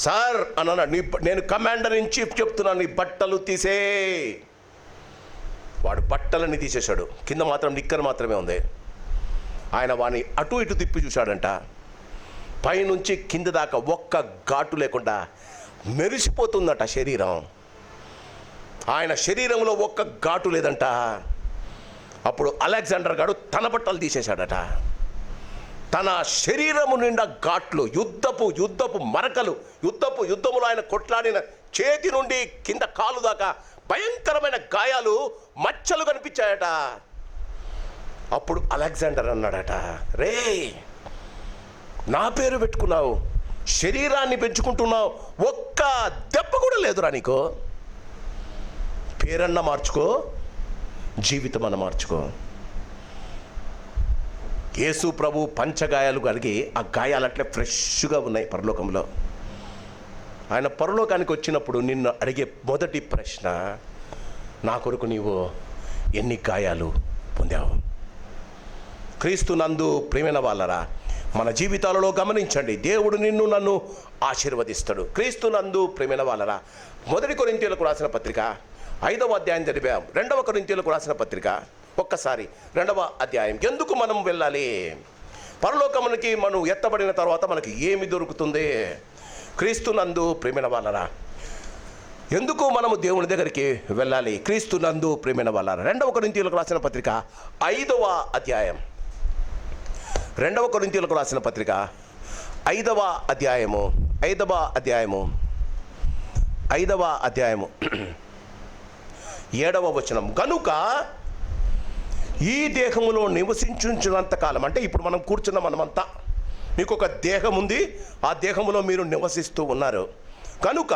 సార్ అన్నాడు, నేను కమాండర్ ఇన్ చీఫ్ చెప్తున్నాను, నీ బట్టలు తీసే. వాడు బట్టలన్నీ తీసేశాడు, కింద మాత్రం నిక్కర్ మాత్రమే ఉంది. ఆయన వాడిని అటు ఇటు తిప్పి చూశాడంట. పైనుంచి కింద దాకా ఒక్క ఘాటు లేకుండా మెరిసిపోతుందట శరీరం. ఆయన శరీరంలో ఒక్క ఘాటు లేదంట. అప్పుడు అలెగ్జాండర్ గారు తన బట్టలు తీసేశాడట. తన శరీరము నిండా ఘాట్లు, యుద్ధపు మరకలు, యుద్ధములో ఆయన కొట్లాడిన చేతి నుండి కింద కాలు దాకా భయంకరమైన గాయాలు, మచ్చలు కనిపించాయట. అప్పుడు అలెగ్జాండర్ అన్నాడట, రే నా పేరు పెట్టుకున్నావు, శరీరాన్ని పెంచుకుంటున్నావు, ఒక్క దెబ్బ కూడా లేదురా నీకు. పేరన్న మార్చుకో, జీవితం అన్న మార్చుకో. యేసు ప్రభు పంచగాయాలు కలిగి ఆ గాయాలు అట్లే ఫ్రెష్గా ఉన్నాయి పరలోకంలో. ఆయన పరలోకానికి వచ్చినప్పుడు నిన్ను అడిగే మొదటి ప్రశ్న, నా కొరకు నీవు ఎన్ని గాయాలు పొందావు? క్రీస్తు నందు ప్రియమైన వాళ్ళరా, మన జీవితాలలో గమనించండి, దేవుడు నిన్ను నన్ను ఆశీర్వదిస్తాడు. క్రీస్తు నందు ప్రియమైన వాళ్ళరా, 1 కొరింథీయులకు రాసిన పత్రిక 5వ అధ్యాయం చదివాం. 2వ కొరింథీయులకు రాసిన పత్రిక ఒక్కసారి 2వ అధ్యాయం. ఎందుకు మనం వెళ్ళాలి? పరలోకమునికి మనం ఎత్తబడిన తర్వాత మనకి ఏమి దొరుకుతుంది? క్రీస్తు నందు ప్రియమైన వాళ్ళరా, ఎందుకు మనము దేవుని దగ్గరికి వెళ్ళాలి? క్రీస్తు నందు ప్రియమైన వాళ్ళరా, 2వ కొరింథీయులకు రాసిన పత్రిక 5వ అధ్యాయం. 2వ కొరింథీయులకు రాసిన పత్రిక 5వ అధ్యాయము 7వ వచనం. గనుక ఈ దేహములో నివసించున్నంత కాలం, అంటే ఇప్పుడు మనం కూర్చున్న మనమంతా, మీకు ఒక దేహం ఉంది, ఆ దేహములో మీరు నివసిస్తూ ఉన్నారు. కనుక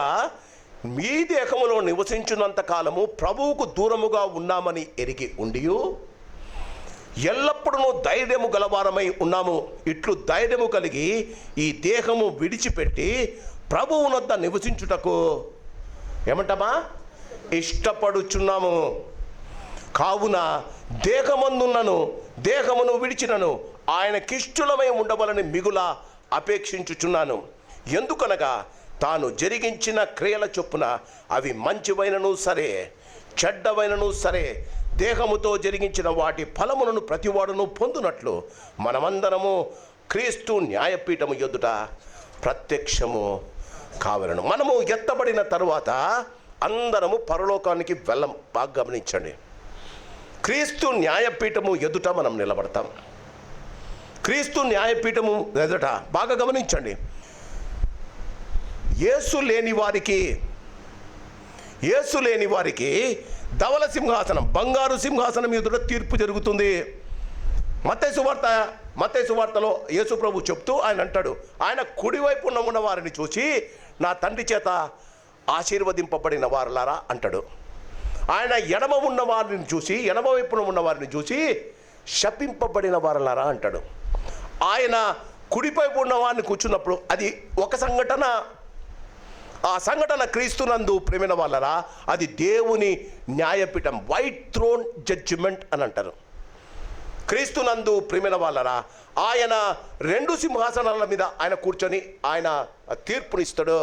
మీ దేహములో నివసించున్నంత కాలము ప్రభువుకు దూరముగా ఉన్నామని ఎరిగి ఉండియు ఎల్లప్పుడూ ధైర్యము గలవారమై ఉన్నాము. ఇట్లు ధైర్యము కలిగి ఈ దేహము విడిచిపెట్టి ప్రభువునొద్ద నివసించుటకు ఏమంటామా ఇష్టపడుచున్నాము. కావున దేహమును విడిచినను ఆయనకిష్టులమై ఉండవలని మిగుల అపేక్షించుచున్నాను. ఎందుకనగా తాను జరిగించిన క్రియల చొప్పున అవి మంచివైనను సరే చెడ్డవైనను సరే దేహముతో జరిగించిన వాటి ఫలములను ప్రతివాడును పొందునట్లు మనమందరము క్రీస్తు న్యాయపీఠము ఎదుట ప్రత్యక్షము కావలను. మనము ఎత్తబడిన తరువాత అందరము పరలోకానికి వెళ్ళం. బాగా గమనించండి, క్రీస్తు న్యాయపీఠము ఎదుట మనం నిలబడతాం. క్రీస్తు న్యాయపీఠము ఎదుట బాగా గమనించండి, యేసు లేని వారికి ధవల సింహాసనం, బంగారు సింహాసనం ఎదుట తీర్పు జరుగుతుంది. మత్తయి సువార్తలో యేసు ప్రభు చెప్తూ ఆయన అంటాడు, ఆయన కుడివైపు ఉన్న వారిని చూసి నా తండ్రి చేత ఆశీర్వదింపబడిన వారులారా అంటాడు. ఆయన ఎడమ వైపున ఉన్న వారిని చూసి శపింపబడిన వారులారా అంటాడు. ఆయన కుడివైపు ఉన్న వారిని కూర్చున్నప్పుడు అది ఒక సంఘటన. ఆ సంఘటన క్రీస్తునందు ప్రేమైన వాళ్ళరా, అది దేవుని న్యాయపీఠం, వైట్ థ్రోన్ జడ్జిమెంట్ అని అంటారు. క్రీస్తునందు ప్రేమైన వాళ్ళరా, ఆయన 2 సింహాసనాల మీద ఆయన కూర్చొని ఆయన తీర్పునిస్తాడు.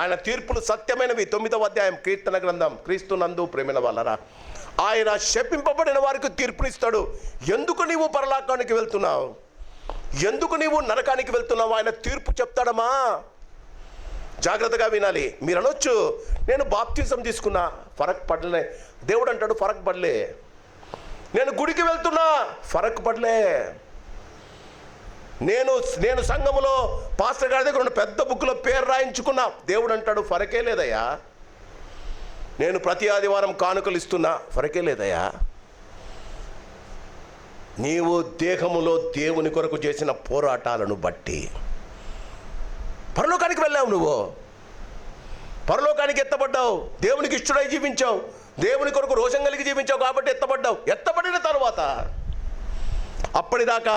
ఆయన తీర్పులు సత్యమైనవి. 9వ అధ్యాయం కీర్తన గ్రంథం. క్రీస్తునందు ప్రేమైన వాళ్ళరా, ఆయన శపింపబడిన వారికి తీర్పునిస్తాడు. ఎందుకు నీవు పరలోకానికి వెళ్తున్నావు? ఎందుకు నీవు నరకానికి వెళ్తున్నావు? ఆయన తీర్పు చెప్తాడమ్మా. జాగ్రత్తగా వినాలి. మీరు అనొచ్చు, నేను బాప్తిజం తీసుకున్నా, ఫరక్ పడలే. దేవుడు అంటాడు, ఫరక్ పడలే. నేను గుడికి వెళ్తున్నా, ఫరక్ పడలే. నేను సంఘములో పాస్టర్ గారి దగ్గర ఉన్న పెద్ద బుక్లో పేరు రాయించుకున్నా, దేవుడు అంటాడు ఫరకే లేదయ్యా. నేను ప్రతి ఆదివారం కానుకలు ఇస్తున్నా, ఫరకే లేదయ్యా. నీవు దేహములో దేవుని కొరకు చేసిన పోరాటాలను బట్టి పరలోకానికి వెళ్ళావు. నువ్వు పరలోకానికి ఎత్తబడ్డావు, దేవునికి ఇష్టడై జీవించావు, దేవుని కొరకు రోషం కలిగి జీవించావు కాబట్టి ఎత్తబడ్డావు. ఎత్తబడిన తర్వాత అప్పటిదాకా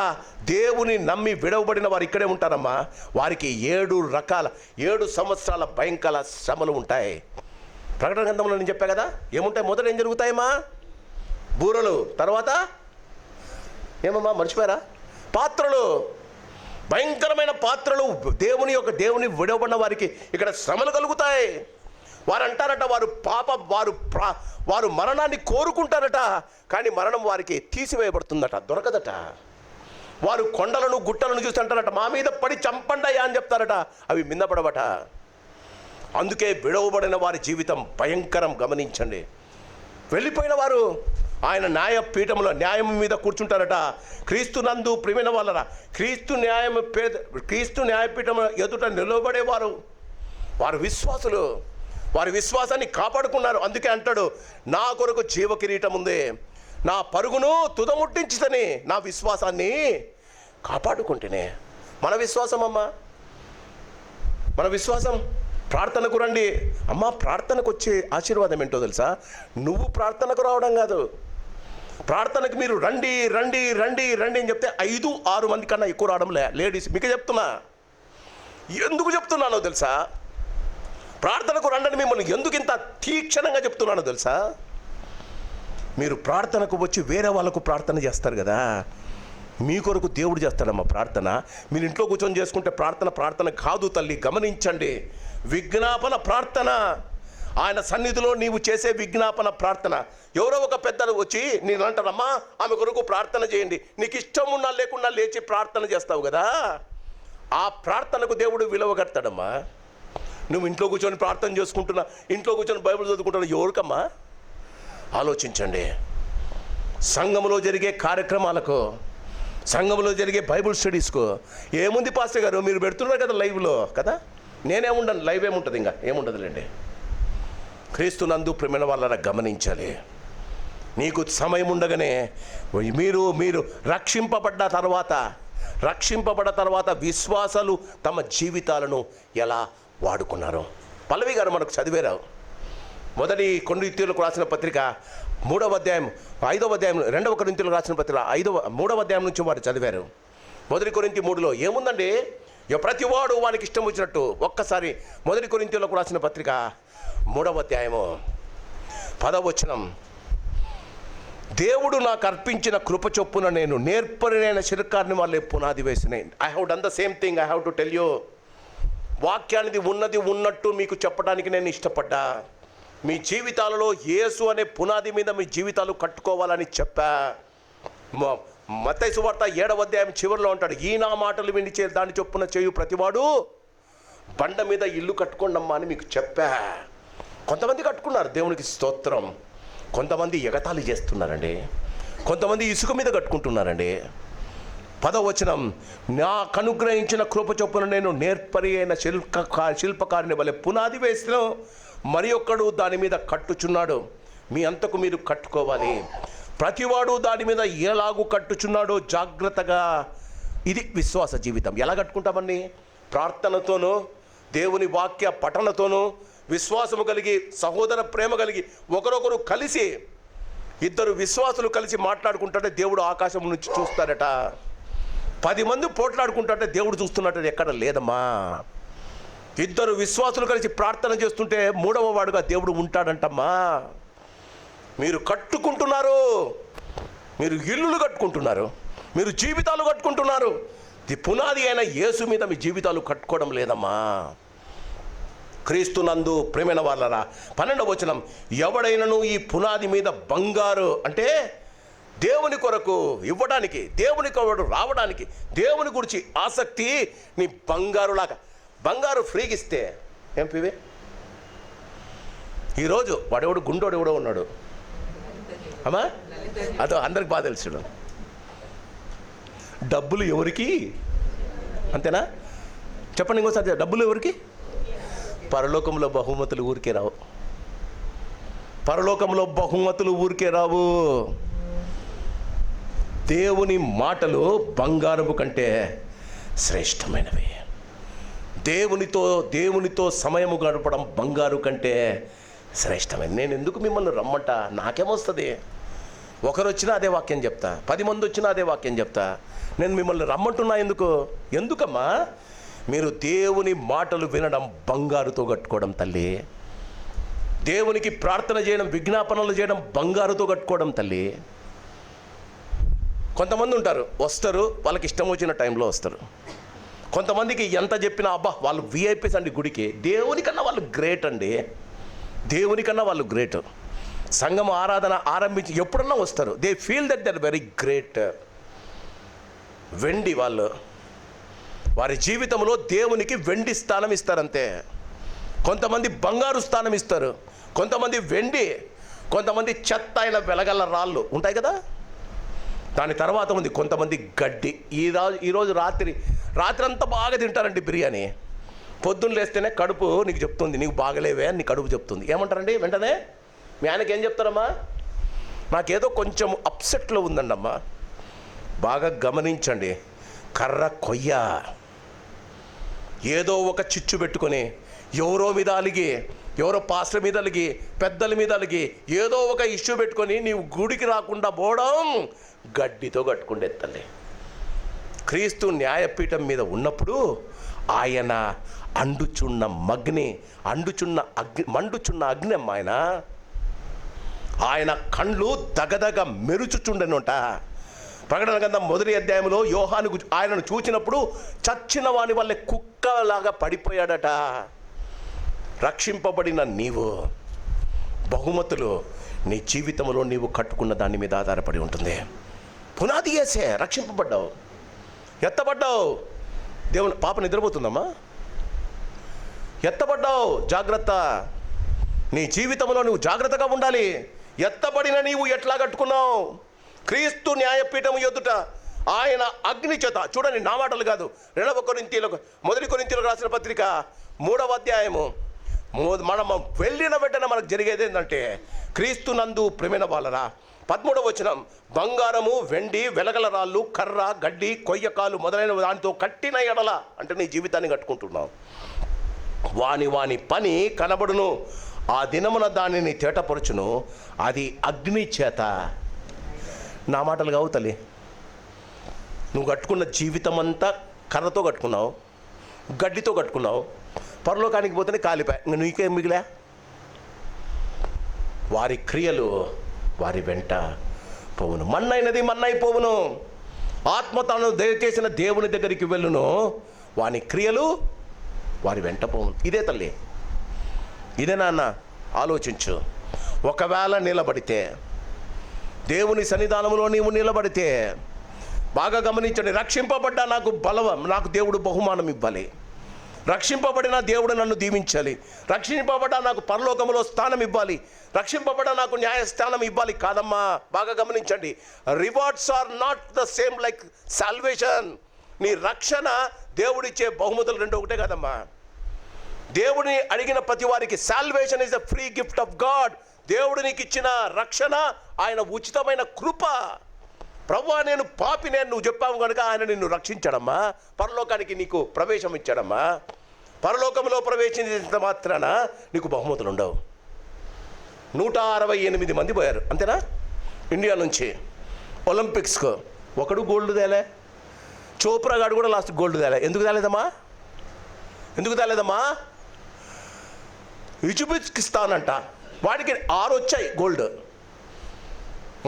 దేవుని నమ్మి విడవబడిన వారు ఇక్కడే ఉంటారమ్మా. వారికి 7 సంవత్సరాల భయంకర శ్రమలు ఉంటాయి. ప్రకటన గ్రంథంలో నేను చెప్పా కదా ఏముంటాయి. మొదట ఏం జరుగుతాయమ్మా? బూరలు. తర్వాత ఏమమ్మా మర్చిపోయారా? పాత్రలు, భయంకరమైన పాత్రలు. దేవుని విడవబడిన వారికి ఇక్కడ శ్రమలు కలుగుతాయి. వారు అంటారట వారు మరణాన్ని కోరుకుంటారట, కానీ మరణం వారికి తీసివేయబడుతుందట, దొరకదట. వారు కొండలను గుట్టలను చూసి అంటారట మా మీద పడి చంపండయ్యా అని చెప్తారట, అవి మిందపడవట. అందుకే విడవబడిన వారి జీవితం భయంకరం. గమనించండి. వెళ్ళిపోయిన వారు ఆయన న్యాయపీఠంలో న్యాయం మీద కూర్చుంటారట. క్రీస్తు నందు ప్రియమైన వాళ్ళరా, క్రీస్తు న్యాయపీఠం ఎదుట నిలబడేవారు వారు విశ్వాసులు. వారి విశ్వాసాన్ని కాపాడుకున్నారు. అందుకే అంటాడు నా కొరకు జీవ కిరీటం ఉంది, నా పరుగును తుదముట్టించుతని నా విశ్వాసాన్ని కాపాడుకుంటేనే. మన విశ్వాసం అమ్మా, మన విశ్వాసం. ప్రార్థనకు రండి అమ్మా. ప్రార్థనకు వచ్చే ఆశీర్వాదం ఏంటో తెలుసా? నువ్వు ప్రార్థనకు రావడం కాదు. ప్రార్థనకు మీరు రండి రండి రండి రండి అని చెప్తే 5-6 మంది కన్నా ఎక్కువ రావడం లేడీస్. మీకు చెప్తున్నా, ఎందుకు చెప్తున్నానో తెలుసా? ప్రార్థనకు రండని మిమ్మల్ని ఎందుకు ఇంత తీక్షణంగా చెప్తున్నానో తెలుసా? మీరు ప్రార్థనకు వచ్చి వేరే వాళ్ళకు ప్రార్థన చేస్తారు కదా, మీ కొరకు దేవుడు చేస్తాడమ్మా ప్రార్థన. మీరు ఇంట్లో కూర్చొని చేసుకుంటే ప్రార్థన కాదు తల్లి. గమనించండి. విజ్ఞాపన ప్రార్థన, ఆయన సన్నిధిలో నీవు చేసే విజ్ఞాపన ప్రార్థన. ఎవరో ఒక పెద్దలు వచ్చి నేను అంటారమ్మా ఆమె కొరకు ప్రార్థన చేయండి. నీకు ఇష్టం ఉన్నా లేకున్నా లేచి ప్రార్థన చేస్తావు కదా, ఆ ప్రార్థనకు దేవుడు విలువ కడతాడమ్మా. నువ్వు ఇంట్లో కూర్చొని ప్రార్థన చేసుకుంటున్నా, ఇంట్లో కూర్చొని బైబిల్ చదువుకుంటున్నా, ఎవరికమ్మా? ఆలోచించండి. సంఘంలో జరిగే కార్యక్రమాలకు, సంఘంలో జరిగే బైబిల్ స్టడీస్కు ఏముంది పాస్టర్ గారు మీరు పెడుతున్నారు కదా లైవ్లో కదా, నేనేముండను, లైవ్ ఏముంటుంది, ఇంకా ఏముండదులేండి. క్రీస్తు నందు ప్రియమైన వాళ్ళని గమనించాలి. నీకు సమయం ఉండగానే మీరు రక్షింపబడ్డ తర్వాత విశ్వాసాలు తమ జీవితాలను ఎలా వాడుకున్నారు. పల్లవి గారు మనకు చదివేరావు. మొదటి కొరింథీయులకు రాసిన పత్రిక 3వ అధ్యాయం 5వ అధ్యాయం, 2వ కొరింథీయులకు రాసిన పత్రిక 3వ అధ్యాయం నుంచి వారు చదివారు. మొదటి కొరింథీ 3లో ఏముందండి? ప్రతివాడు వానికి ఇష్టం వచ్చినట్టు. ఒక్కసారి మొదటి కొరింథీయులకు రాసిన పత్రిక 3వ అధ్యాయము 10వ వచనం. దేవుడు నాకు అర్పించిన కృప చొప్పున నేను నేర్పరినైన శిరకారిని వాళ్ళే పునాది వేసిన. I have done the same thing. I have to tell you. వాక్యానికి ఉన్నది ఉన్నట్టు మీకు చెప్పడానికి నేను ఇష్టపడ్డా. మీ జీవితాలలో యేసు అనే పునాది మీద మీ జీవితాలు కట్టుకోవాలని చెప్పా. మత్తయి సువార్త 7వ అధ్యాయం చివరిలో ఉంటాడు, ఈ నా మాటలు విని దాని చొప్పున చేయు ప్రతివాడు బండ మీద ఇల్లు కట్టుకోండమ్మా అని మీకు చెప్పా. కొంతమంది కట్టుకున్నారు, దేవునికి స్తోత్రం. కొంతమంది ఎగతాళి చేస్తున్నారండి, కొంతమంది ఇసుక మీద కట్టుకుంటున్నారండి. 10వ వచనం, నాకు అనుగ్రహించిన కృప చొప్పున నేను నేర్పరి అయిన శిల్పకారిని వలె పునాది వేసిన మరి ఒక్కడు దాని మీద కట్టుచున్నాడు. మీ అంతకు మీరు కట్టుకోవాలి. ప్రతివాడు దాని మీద ఎలాగూ కట్టుచున్నాడో జాగ్రత్తగా. ఇది విశ్వాస జీవితం. ఎలా కట్టుకుంటామని? ప్రార్థనతోనూ, దేవుని వాక్య పఠనతోనూ, విశ్వాసము కలిగి, సహోదర ప్రేమ కలిగి, ఒకరొకరు కలిసి, 2 విశ్వాసులు కలిసి మాట్లాడుకుంటుంటే దేవుడు ఆకాశం నుంచి చూస్తాడట. 10 మంది పోట్లాడుకుంటుంటే దేవుడు చూస్తున్నట్టు ఎక్కడ లేదమ్మా. 2 విశ్వాసులు కలిసి ప్రార్థన చేస్తుంటే 3వ వాడుగా దేవుడు ఉంటాడంటమ్మా. మీరు కట్టుకుంటున్నారు, మీరు ఇల్లులు కట్టుకుంటున్నారు, మీరు జీవితాలు కట్టుకుంటున్నారు. ఇది పునాది అయిన యేసు మీద మీ జీవితాలు కట్టుకోవడం లేదమ్మా. క్రీస్తు నందు ప్రేమైన వాళ్ళరా, 12వ వచనం, ఎవడైనను ఈ పునాది మీద బంగారు అంటే దేవుని కొరకు ఇవ్వడానికి, దేవుని కొరకు రావడానికి, దేవుని గురించి ఆసక్తి నీ బంగారులాగా. బంగారు ఫ్రీగా ఇస్తే ఏం పివే? ఈరోజు వాడెవడు గుండోడు ఎవడో ఉన్నాడు అమ్మా, అదో అందరికి బాగా తెలుసు. డబ్బులు ఎవరికి? అంతేనా? చెప్పండి ఇంకోసారి. డబ్బులు ఎవరికి? పరలోకంలో బహుమతులు ఊరికే రావు. పరలోకంలో బహుమతులు ఊరికే రావు. దేవుని మాటలు బంగారము కంటే శ్రేష్టమైనవి. దేవునితో సమయము గడపడం బంగారు కంటే శ్రేష్టమైనది. నేను ఎందుకు మిమ్మల్ని రమ్మంట? నాకేమొస్తుంది? ఒకరు వచ్చినా అదే వాక్యం చెప్తా, 10 మంది వచ్చినా అదే వాక్యం చెప్తా. నేను మిమ్మల్ని రమ్మంటున్నా ఎందుకమ్మా? మీరు దేవుని మాటలు వినడం బంగారుతో కట్టుకోవడం తల్లి. దేవునికి ప్రార్థన చేయడం, విజ్ఞాపనలు చేయడం బంగారుతో కట్టుకోవడం తల్లి. కొంతమంది ఉంటారు, వస్తారు, వాళ్ళకి ఇష్టం వచ్చిన టైంలో వస్తారు. కొంతమందికి ఎంత చెప్పినా అబ్బా వాళ్ళు విఐపీస్ అండి గుడికి. దేవునికన్నా వాళ్ళు గ్రేట్ అండి, దేవునికన్నా వాళ్ళు గ్రేట్. సంఘం ఆరాధన ఆరంభించి ఎప్పుడన్నా వస్తారు. They feel that they are very great. వెండి వాళ్ళు వారి జీవితంలో దేవునికి వెండి స్థానం ఇస్తారంతే. కొంతమంది బంగారు స్థానం ఇస్తారు, కొంతమంది వెండి, కొంతమంది చెత్త అయిన వెలగల రాళ్ళు ఉంటాయి కదా, దాని తర్వాత ఉంది కొంతమంది గడ్డి. ఈరోజు రాత్రి అంతా బాగా తింటారండి బిర్యానీ. పొద్దున్న లేస్తేనే కడుపు నీకు చెప్తుంది నీకు బాగలేవే అని నీ కడుపు చెప్తుంది. ఏమంటారండి వెంటనే? మీ ఆయనకి ఏం చెప్తారమ్మా? నాకేదో కొంచెం అప్సెట్లో ఉందండి అమ్మా. బాగా గమనించండి, కర్ర కొయ్య ఏదో ఒక చిచ్చు పెట్టుకొని ఎవరో మీద అలిగి, ఎవరో పాస్టర్ మీద అలిగి, పెద్దల మీద అలిగి, ఏదో ఒక ఇష్యూ పెట్టుకొని నీవు గుడికి రాకుండా పోవడం గడ్డితో కట్టుకుండే తల్లి. క్రీస్తు న్యాయపీఠం మీద ఉన్నప్పుడు ఆయన మండుచున్న అగ్ని అమ్మ. ఆయన కండ్లు దగదగ మెరుచుచుండెనుంట. ప్రకటన గ్రంథం 1వ అధ్యాయంలో యోహాను ఆయనను చూచినప్పుడు చచ్చిన వాని వల్లే కుక్కలాగా పడిపోయాడట. రక్షింపబడిన నీవు బహుమతులు నీ జీవితంలో నీవు కట్టుకున్న దాని మీద ఆధారపడి ఉంటుంది. పునాది వేసే రక్షింపబడ్డావు, ఎత్తబడ్డావు. దేవుని పాప నిద్రపోతుందమ్మా, ఎత్తబడ్డావు. జాగ్రత్త, నీ జీవితంలో నువ్వు జాగ్రత్తగా ఉండాలి. ఎత్తబడిన నీవు ఎట్లా కట్టుకున్నావు? క్రీస్తు న్యాయపీఠం ఎదుట ఆయన అగ్ని చేత. చూడండి, నా మాటలు కాదు, 1 కొరింథీయులకు రాసిన పత్రిక 3వ అధ్యాయము. మనం వెళ్ళిన వెంటనే మనకు జరిగేది ఏంటంటే, క్రీస్తు నందు ప్రేమైన వాళ్ళరా, 13వ వచనం, బంగారము, వెండి, వెలగల రాళ్ళు, కర్ర, గడ్డి, కొయ్యకాలు మొదలైన దానితో కట్టిన ఎడల, అంటే నీ జీవితాన్ని కట్టుకుంటున్నావు. వాని పని కనబడును, ఆ దినమున దానిని తేటపరచును, అది అగ్ని చేత. నా మాటలు కావు తల్లి. నువ్వు కట్టుకున్న జీవితం అంతా కర్రతో కట్టుకున్నావు, గడ్డితో కట్టుకున్నావు. పరలోకానికి పోతేనే కాలిపోయా, ఇంకా నీకేం మిగిలా? వారి క్రియలు వారి వెంట పోవును, మన్నైనది మన్నైపోవును. ఆత్మ తాను దయచేసిన దేవుని దగ్గరికి వెళ్ళును, వాని క్రియలు వారి వెంట పోవును. ఇదే తల్లి, ఇదే నాన్న. ఆలోచించు. ఒకవేళ నిలబడితే, దేవుని సన్నిధానంలో నీవు నిలబడితే, బాగా గమనించండి, రక్షింపబడ్డా నాకు నాకు దేవుడు బహుమానం ఇవ్వాలి. రక్షింపబడిన దేవుడు నన్ను దీవించాలి. రక్షింపబడ్డా నాకు పరలోకంలో స్థానం ఇవ్వాలి. రక్షింపబడ్డా నాకు న్యాయస్థానం ఇవ్వాలి. కాదమ్మా, బాగా గమనించండి. Rewards are not the same like salvation. నీ రక్షణ దేవుడిచ్చే బహుమతులు రెండు ఒకటే కాదమ్మా. దేవుడిని అడిగిన ప్రతి వారికి salvation is a free gift of God. దేవుడు నీకు ఇచ్చిన రక్షణ ఆయన ఉచితమైన కృప. ప్రభువా నేను పాపినే నువ్వు చెప్పావు కనుక ఆయన నిన్ను రక్షించాడమ్మా, పరలోకానికి నీకు ప్రవేశం ఇచ్చాడమ్మా. పరలోకంలో ప్రవేశించిన మాత్రాన నీకు బహుమతులు ఉండవు. 168 మంది పోయారు, అంతేనా? ఇండియా నుంచి ఒలింపిక్స్కు ఒకడు గోల్డ్ తేలే. చోప్రా గాడు కూడా లాస్ట్ గోల్డ్ తేలే. ఎందుకు తేలేదమ్మా? ఉజ్బెకిస్తాన్ అంట, వాడికి 6 వచ్చాయి గోల్డ్.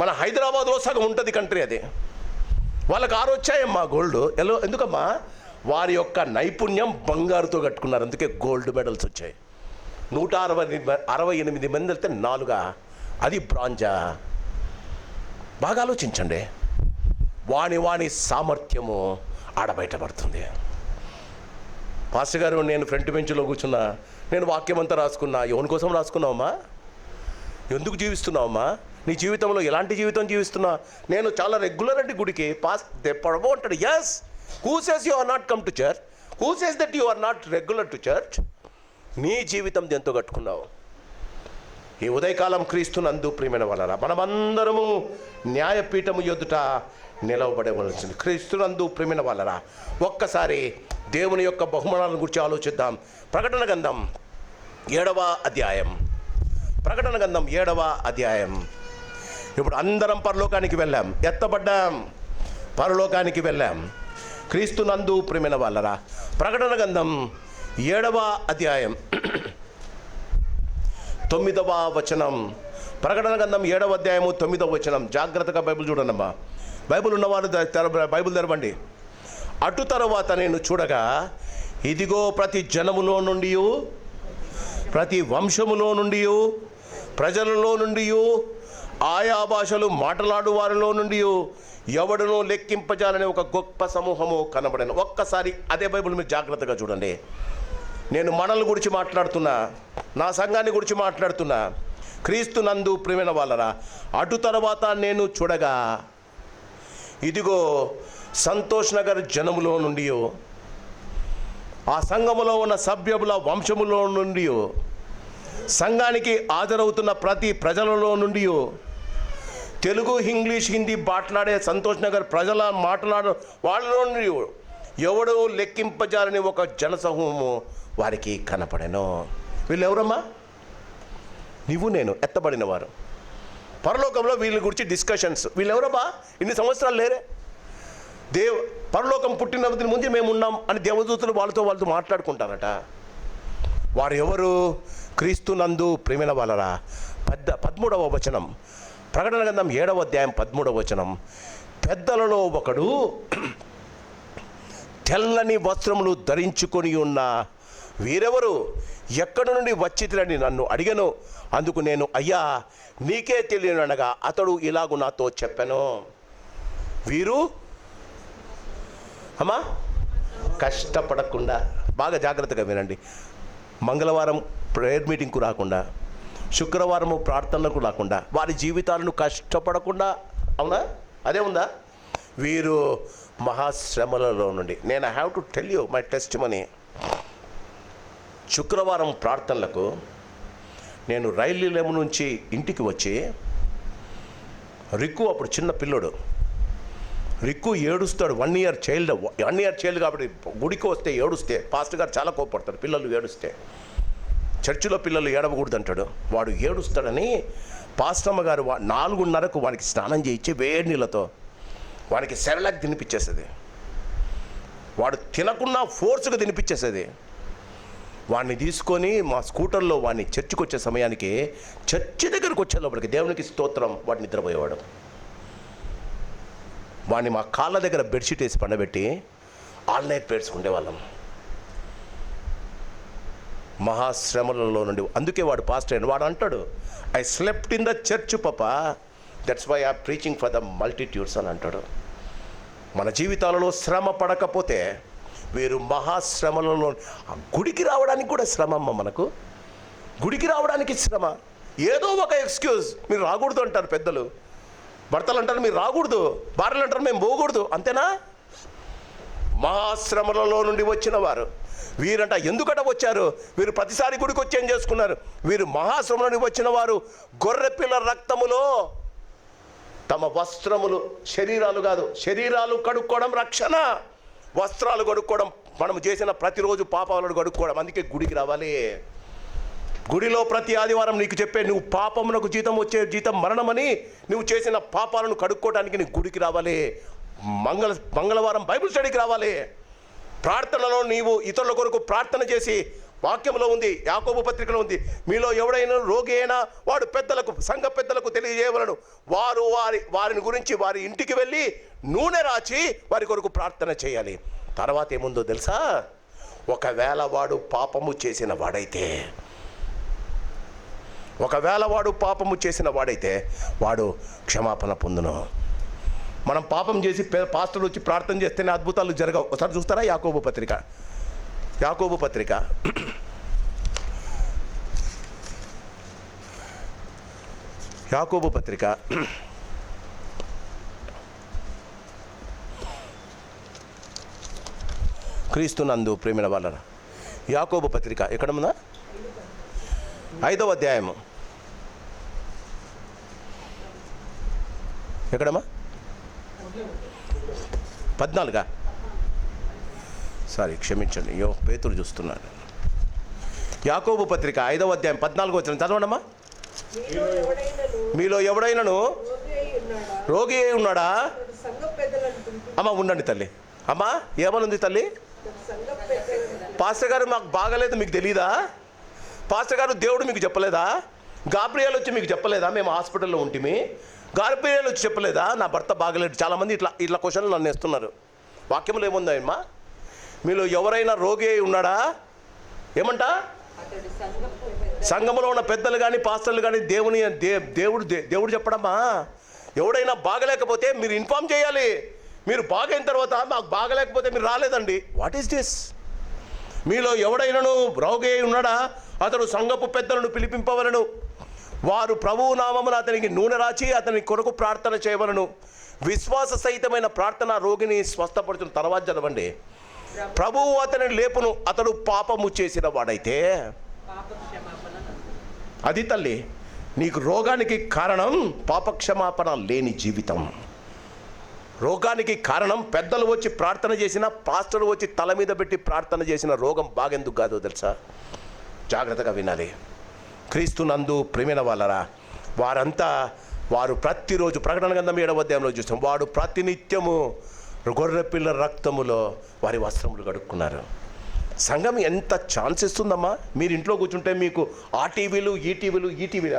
మన హైదరాబాద్లో సగం ఉంటుంది కంట్రీ అది, వాళ్ళకి 6 వచ్చాయమ్మా గోల్డ్. ఎందుకమ్మా? వారి యొక్క నైపుణ్యం బంగారుతో కట్టుకున్నారు, అందుకే గోల్డ్ మెడల్స్ వచ్చాయి. 168 మంది వెళ్తే 4 అది బ్రాంజా. బాగా ఆలోచించండి. వాని సామర్థ్యము ఆడబయటపడుతుంది. పాస్టర్ గారు, నేను ఫ్రంట్ బెంచ్లో కూర్చున్నా, నేను వాక్యం అంతా రాసుకున్నా. ఎవరి కోసం రాసుకున్నావమ్మా? ఎందుకు జీవిస్తున్నావమ్మా? నీ జీవితంలో ఎలాంటి జీవితం జీవిస్తున్నా? నేను చాలా రెగ్యులర్ అండి గుడికి. పడవ అంటాడు. Yes, who says you are not come to church? Who says that you are not regular to church? నీ జీవితం ఎంతో కట్టుకున్నావు. ఈ ఉదయకాలం క్రీస్తునందు ప్రియమైన వాళ్ళరా, మనమందరము న్యాయపీఠము ఎదుట నిలవబడవలసింది. క్రీస్తునందు ప్రేమైన వాళ్ళరా, ఒక్కసారి దేవుని యొక్క బహుమానాల గురించి ఆలోచిద్దాం. ప్రకటన గ్రంథం 7వ అధ్యాయం. ప్రకటన గ్రంథం 7వ అధ్యాయం. ఇప్పుడు అందరం పరలోకానికి వెళ్ళాం, ఎత్తబడ్డాం, పరలోకానికి వెళ్ళాం. క్రీస్తునందు ప్రేమైన వాళ్ళరా, ప్రకటన గ్రంథం 7వ అధ్యాయం 9వ వచనం. ప్రకటన గ్రంథం 7వ అధ్యాయము 9వ వచనం. జాగ్రత్తగా బైబిల్ చూడండమ్మా. బైబిల్ ఉన్నవారు బైబిల్ తెరవండి. అటు తరువాత నేను చూడగా, ఇదిగో ప్రతి జనములో నుండి, ప్రతి వంశములో నుండి, ప్రజలలో నుండి, ఆయా భాషలు మాట్లాడు వారిలో నుండి ఎవడునూ లెక్కింపజాలని ఒక గొప్ప సమూహము కనబడను. ఒక్కసారి అదే బైబిల్ మీరు జాగ్రత్తగా చూడండి. నేను మనల గురించి మాట్లాడుతున్నా, నా సంఘాన్ని గురించి మాట్లాడుతున్నా. క్రీస్తు నందు ప్రేమైన వాళ్ళరా, అటు తర్వాత నేను చూడగా, ఇదిగో సంతోష్ నగర్ జనములో నుండి, ఆ సంఘములో ఉన్న సభ్యుల వంశములో నుండి, సంఘానికి హాజరవుతున్న ప్రతి ప్రజలలో నుండి, తెలుగు, ఇంగ్లీష్, హిందీ మాట్లాడే సంతోష్ నగర్ ప్రజల మాట్లాడే వాళ్ళలో నుండి ఎవడు లెక్కింపజాలని ఒక జనసమూహము వారికి కనపడెను. వీళ్ళు ఎవరమ్మా? నీవు నేను ఎత్తబడిన వారు. పరలోకంలో వీళ్ళ గురించి డిస్కషన్స్. వీళ్ళు ఎవరమ్మా? ఇన్ని సంవత్సరాలు లేరే. పరలోకం పుట్టిన ముందు మేము ఉన్నాం అని దేవదూతలు వాళ్ళతో మాట్లాడుకుంటారట. వారు ఎవరు? క్రీస్తు నందు ప్రేమైన వాళ్ళరా. 13వ వచనం. ప్రకటన గ్రంథం 7వ అధ్యాయం 13వ వచనం. పెద్దలలో ఒకడు తెల్లని వస్త్రములు ధరించుకొని ఉన్న వీరెవరు, ఎక్కడి నుండి వచ్చితిరని నన్ను అడిగను. అందుకు నేను, అయ్యా నీకే తెలియననగా అతడు ఇలాగు నాతో చెప్పాను. వీరు అమ్మా కష్టపడకుండా, బాగా జాగ్రత్తగా వినండి, మంగళవారం ప్రేయర్ మీటింగ్కు రాకుండా, శుక్రవారము ప్రార్థనలకు రాకుండా, వారి జీవితాలను కష్టపడకుండా, అవునా? అదే ఉందా? వీరు మహాశ్రమలలో నుండి, నేను I have to tell you my testimony. శుక్రవారం ప్రార్థనలకు నేను రైలు నుంచి ఇంటికి వచ్చి, రిక్కు అప్పుడు చిన్న పిల్లడు, రిక్కు ఏడుస్తాడు. 1 ఇయర్ చైల్డ్ కాబట్టి గుడికి వస్తే ఏడుస్తే పాస్టర్ గారు చాలా కోపడతారు. పిల్లలు ఏడుస్తే, చర్చిలో పిల్లలు ఏడవకూడదు అంటాడు. వాడు ఏడుస్తాడని పాస్టమ్మ గారు 4:30కు వానికి స్నానం చేయించి వేడి నీళ్ళతో వానికి సెరలాక్ తినిపించేస్తుంది. వాడు తినకుండా ఫోర్స్గా తినిపించేస్తుంది. వాడిని తీసుకొని మా స్కూటర్లో వాడిని చర్చికి వచ్చే సమయానికి, చర్చి దగ్గరకు వచ్చే లోపలికి దేవునికి స్తోత్రం, వాడు నిద్రపోయేవాడు. వాడిని మా కాళ్ళ దగ్గర బెడ్షీట్ వేసి పండబెట్టి ఆల్ నైట్ పేర్చుకుంటే వాళ్ళం. మహాశ్రమలలో నుండి. అందుకే వాడు పాస్టర్ అయిన వాడు అంటాడు, I slept in the church పాపా, that's why I preaching for the multitudes అని అంటాడు. మన జీవితాలలో శ్రమ పడకపోతే వీరు మహాశ్రమలలో, గుడికి రావడానికి కూడా శ్రమ అమ్మ. మనకు గుడికి రావడానికి శ్రమ. ఏదో ఒక ఎక్స్క్యూజ్, మీరు రాకూడదు అంటారు పెద్దలు. భర్తలు అంటారు మీరు రాకూడదు, భార్యలు అంటారు మేము పోకూడదు. అంతేనా? మహాశ్రమలలో నుండి వచ్చిన వారు వీరంట. ఎందుకట వచ్చారు? వీరు ప్రతిసారి గుడికి వచ్చి ఏం చేసుకున్నారు? వీరు మహాశ్రమ నుండి వచ్చిన వారు గొర్రెపిల్ల రక్తములో తమ వస్త్రములు, శరీరాలు కాదు, శరీరాలు కడుక్కోవడం రక్షణ, వస్త్రాలు కడుక్కోవడం, మనం చేసిన ప్రతిరోజు పాపాలను కడుక్కోవడం. అందుకే గుడికి రావాలి. గుడిలో ప్రతి ఆదివారం నీకు చెప్పే, నువ్వు పాపమునకు జీతం వచ్చే జీతం మరణమని, నువ్వు చేసిన పాపాలను కడుక్కోవడానికి నీ గుడికి రావాలి. మంగళవారం బైబిల్ స్టడీకి రావాలి. ప్రార్థనలో నీవు ఇతరుల కొరకు ప్రార్థన చేసి, వాక్యంలో ఉంది, యాకోబు పత్రికలో ఉంది, మీలో ఎవడైనా రోగి అయినా వాడు పెద్దలకు, సంఘ పెద్దలకు తెలియజేయవలను. వారిని గురించి వారి ఇంటికి వెళ్ళి నూనె రాచి వారి కొరకు ప్రార్థన చేయాలి. తర్వాత ఏముందో తెలుసా? ఒకవేళ వాడు పాపము చేసిన వాడైతే వాడు క్షమాపణ పొందును. మనం పాపం చేసి పాస్టర్లు వచ్చి ప్రార్థన చేస్తేనే అద్భుతాలు జరగవు. ఒకసారి చూస్తారా? యాకోబు పత్రిక 5 క్రీస్తునందు ప్రేమిన వాళ్ళరా, యాకోబు పత్రిక ఎక్కడుందా? 5వ అధ్యాయము. 14 సారీ క్షమించండి, అయ్యో పేతురు చూస్తున్నాను. యాకోబు పత్రిక 5వ అధ్యాయం 14 వచనం చదవండమ్మా. మీలో ఎవడైనాను రోగి అయి ఉన్నాడా? అమ్మ ఉండండి తల్లి. అమ్మా ఏమనుంది తల్లి? పాస్టర్ గారు మాకు బాగలేదు మీకు తెలీదా? పాస్టర్ గారు దేవుడు మీకు చెప్పలేదా? గాబ్రియేల్ వచ్చి మీకు చెప్పలేదా మేము హాస్పిటల్లో ఉంటిమి? గాబ్రియేల్ వచ్చి చెప్పలేదా నా భర్త బాగలేడు? చాలామంది ఇట్లా క్వశ్చన్లు నన్ను వేస్తున్నారు. వాక్యంలో ఏముందా అమ్మా? మీలో ఎవరైనా రోగి అయి ఉన్నాడా? ఏమంట? సంఘంలో ఉన్న పెద్దలు కానీ పాస్టర్లు కానీ దేవుడు చెప్పడమ్మా. ఎవడైనా బాగలేకపోతే మీరు ఇన్ఫార్మ్ చేయాలి. మీరు బాగైన తర్వాత మాకు బాగలేకపోతే మీరు రాలేదండి. What is this? మీలో ఎవడైనాను రోగి అయి ఉన్నాడా? అతడు సంఘపు పెద్దలను పిలిపింపవలను. వారు ప్రభువు నామమున అతనికి నూనె రాచి అతని కొరకు ప్రార్థన చేయవలను. విశ్వాస సహితమైన ప్రార్థన రోగిని స్వస్థపడుతున్న. తర్వాత చదవండి. ప్రభువు అతని లేపును, అతడు పాపము చేసిన వాడైతే. అది తల్లి, నీకు రోగానికి కారణం పాపక్షమాపణ లేని జీవితం. రోగానికి కారణం పెద్దలు వచ్చి ప్రార్థన చేసిన, పాస్టర్ వచ్చి తల మీద పెట్టి ప్రార్థన చేసిన రోగం బాగెందుకు కాదో తెలుసా? జాగ్రత్తగా వినాలి. క్రీస్తు నందు ప్రేమైన వాళ్ళరా, వారు ప్రతిరోజు ప్రకటన గ్రంథం 7వ అధ్యాయంలో చూస్తాం, వాడు ప్రతినిత్యము గొర్రెపిల్ల రక్తములో వారి వస్త్రములు కడుక్కున్నారు. సంఘం ఎంత ఛాన్స్ ఇస్తుందమ్మా. మీరు ఇంట్లో కూర్చుంటే మీకు ఆ టీవీలు ఈటీవీలు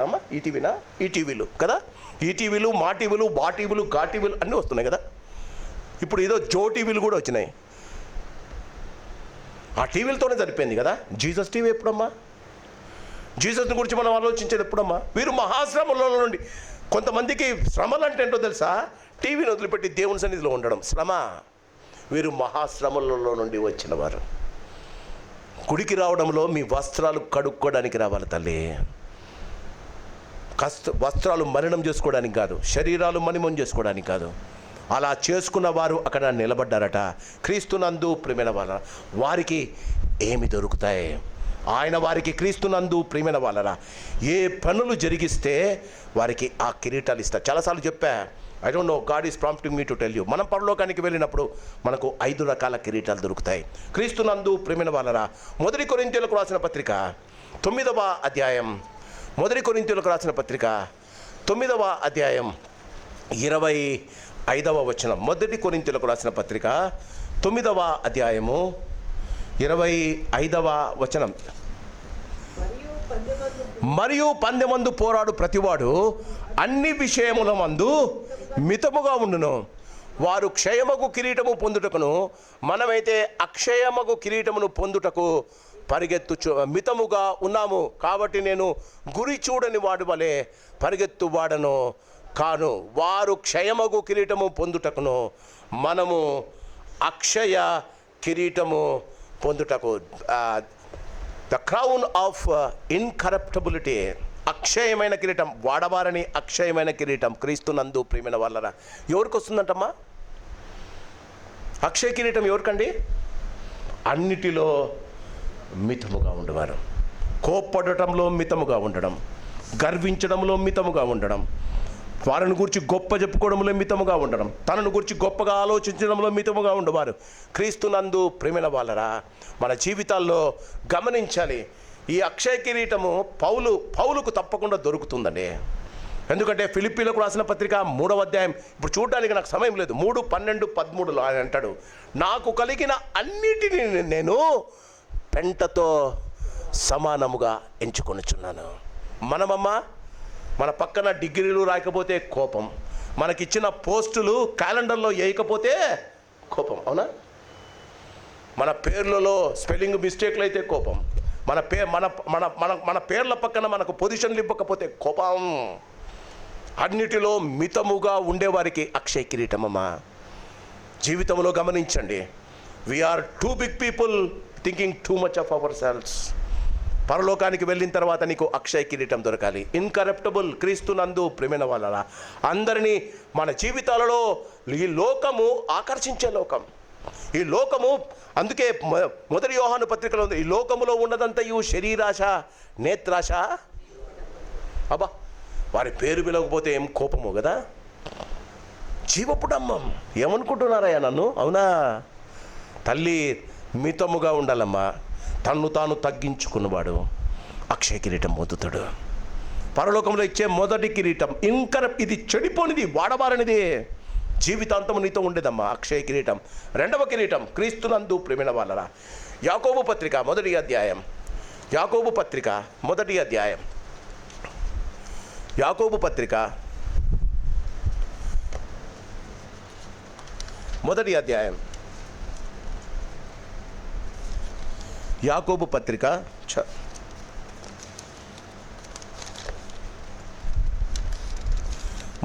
అమ్మా, ఈటీవీలు కదా, ఈటీవీలు మా టీవీలు బా టీవీలు గా టీవీలు అన్నీ వస్తున్నాయి కదా. ఇప్పుడు ఏదో జో టీవీలు కూడా వచ్చినాయి. ఆ టీవీలతోనే సరిపోయింది కదా. Jesus TV ఎప్పుడమ్మా? జీసస్ని గురించి మనం ఆలోచించేది ఎప్పుడమ్మా? వీరు మహాశ్రమలో నుండి, కొంతమందికి శ్రమలు అంటే ఏంటో తెలుసా? టీవీని వదిలిపెట్టి దేవుని సన్నిధిలో ఉండడం శ్రమ. వీరు మహాశ్రమలలో నుండి వచ్చిన వారు. గుడికి రావడంలో మీ వస్త్రాలు కడుక్కోవడానికి రావాలి తల్లి. వస్త్రాలు మలినం చేసుకోవడానికి కాదు, శరీరాలు మలినం చేసుకోవడానికి కాదు. అలా చేసుకున్న వారు అక్కడ నిలబడ్డారట. క్రీస్తునందు ప్రియమైన వాళ్ళ వారికి ఏమి దొరుకుతాయి? ఆయన వారికి క్రీస్తునందు ప్రియమైన వాళ్ళరా ఏ పనులు జరిగిస్తే వారికి ఆ కిరీటాలు ఇస్తారు. చాలాసార్లు చెప్పా, I don't know, God is prompting me to tell you. మనం పరలోకానికి వెళ్ళినప్పుడు మనకు 5 రకాల కిరీటాలు దొరుకుతాయి. క్రీస్తునందు ప్రేమైన వాళ్ళరా, 1 కొరింథీయులకు రాసిన పత్రిక 9వ అధ్యాయం, 1 కొరింథీయులకు రాసిన పత్రిక 9వ అధ్యాయం 25వ వచనం. 1 కొరింథీయులకు రాసిన పత్రిక 9వ అధ్యాయము 25వ వచనం. మరియు పందెమందు పోరాడు ప్రతివాడు అన్ని విషయముల మందు మితముగా ఉండును. వారు క్షయమగు కిరీటము పొందుటకును, మనమైతే అక్షయమగు కిరీటమును పొందుటకు పరిగెత్తుచు మితముగా ఉన్నాము. కాబట్టి నేను గురి చూడని వాడి వలె పరిగెత్తువాడను కాను. వారు క్షయమగు కిరీటము పొందుటకును, మనము అక్షయ కిరీటము పొందుటకు. ద క్రౌన్ ఆఫ్ ఇన్కరప్టబిలిటీ, అక్షయమైన కిరీటం, వాడవారని అక్షయమైన కిరీటం క్రీస్తునందు ప్రియమైన వాళ్ళరా ఎవరికి వస్తుందంటమ్మా? అక్షయ కిరీటం ఎవరికండి? అన్నిటిలో మితముగా ఉండేవారు. కోప్పడటంలో మితముగా ఉండడం, గర్వించడంలో మితముగా ఉండడం, వారిని గురించి గొప్ప చెప్పుకోవడంలో మితముగా ఉండడం, తనను గురించి గొప్పగా ఆలోచించడంలో మితముగా ఉండేవారు. క్రీస్తునందు ప్రేమైన వాళ్ళరా మన జీవితాల్లో గమనించాలి. ఈ అక్షయ కిరీటము పౌలుకు తప్పకుండా దొరుకుతుందండి. ఎందుకంటే ఫిలిప్పీలకు రాసిన పత్రిక 3వ అధ్యాయం, ఇప్పుడు చూడడానికి నాకు సమయం లేదు, 3, 12, 13 ఆయన అంటాడు, నాకు కలిగిన అన్నిటినీ నేను పెంటతో సమానముగా ఎంచుకొనుచున్నాను. మనమమ్మా మన పక్కన డిగ్రీలు రాయకపోతే కోపం, మనకిచ్చిన పోస్టులు క్యాలెండర్లో వేయకపోతే కోపం, అవునా? మన పేర్లలో స్పెల్లింగ్ మిస్టేక్లు అయితే కోపం, మన పేర్ల పక్కన మనకు పొజిషన్లు ఇవ్వకపోతే కోపం. అన్నిటిలో మితముగా ఉండేవారికి అక్షయ కిరీటమమ్మా. జీవితంలో గమనించండి, we are too big people thinking too much of ourselves. పరలోకానికి వెళ్ళిన తర్వాత నీకు అక్షయ కిరీటం దొరకాలి. ఇన్కరప్టబుల్ క్రీస్తునందు ప్రేమైన వాళ్ళరా అందరినీ మన జీవితాలలో ఈ లోకము ఆకర్షించే లోకం. ఈ లోకము, అందుకే 1 యోహాను పత్రికలో ఉంది, ఈ లోకములో ఉన్నదంతయు శరీరాశ నేత్రాశ. అబ్బా వారి పేరు పిలవకపోతే ఏం కోపము కదా. జీవపు డమ్మం. ఏమనుకుంటున్నారయ్యా నన్ను? అవునా? తల్లి మితముగా ఉండాలమ్మా. తన్ను తాను తగ్గించుకున్నవాడు అక్షయ కిరీటం పొందుతాడు. పరలోకంలో ఇచ్చే మొదటి కిరీటం ఇంకా ఇది చెడిపోనిది, వాడబారనిది, జీవితాంతం నీతో ఉండేదమ్మా అక్షయ కిరీటం. రెండవ కిరీటం క్రీస్తునందు ప్రేమైన వాళ్ళరా. యాకోబు పత్రిక మొదటి అధ్యాయం, యాకోబు పత్రిక మొదటి అధ్యాయం, యాకోబు పత్రిక మొదటి అధ్యాయం, యాకోబు పత్రిక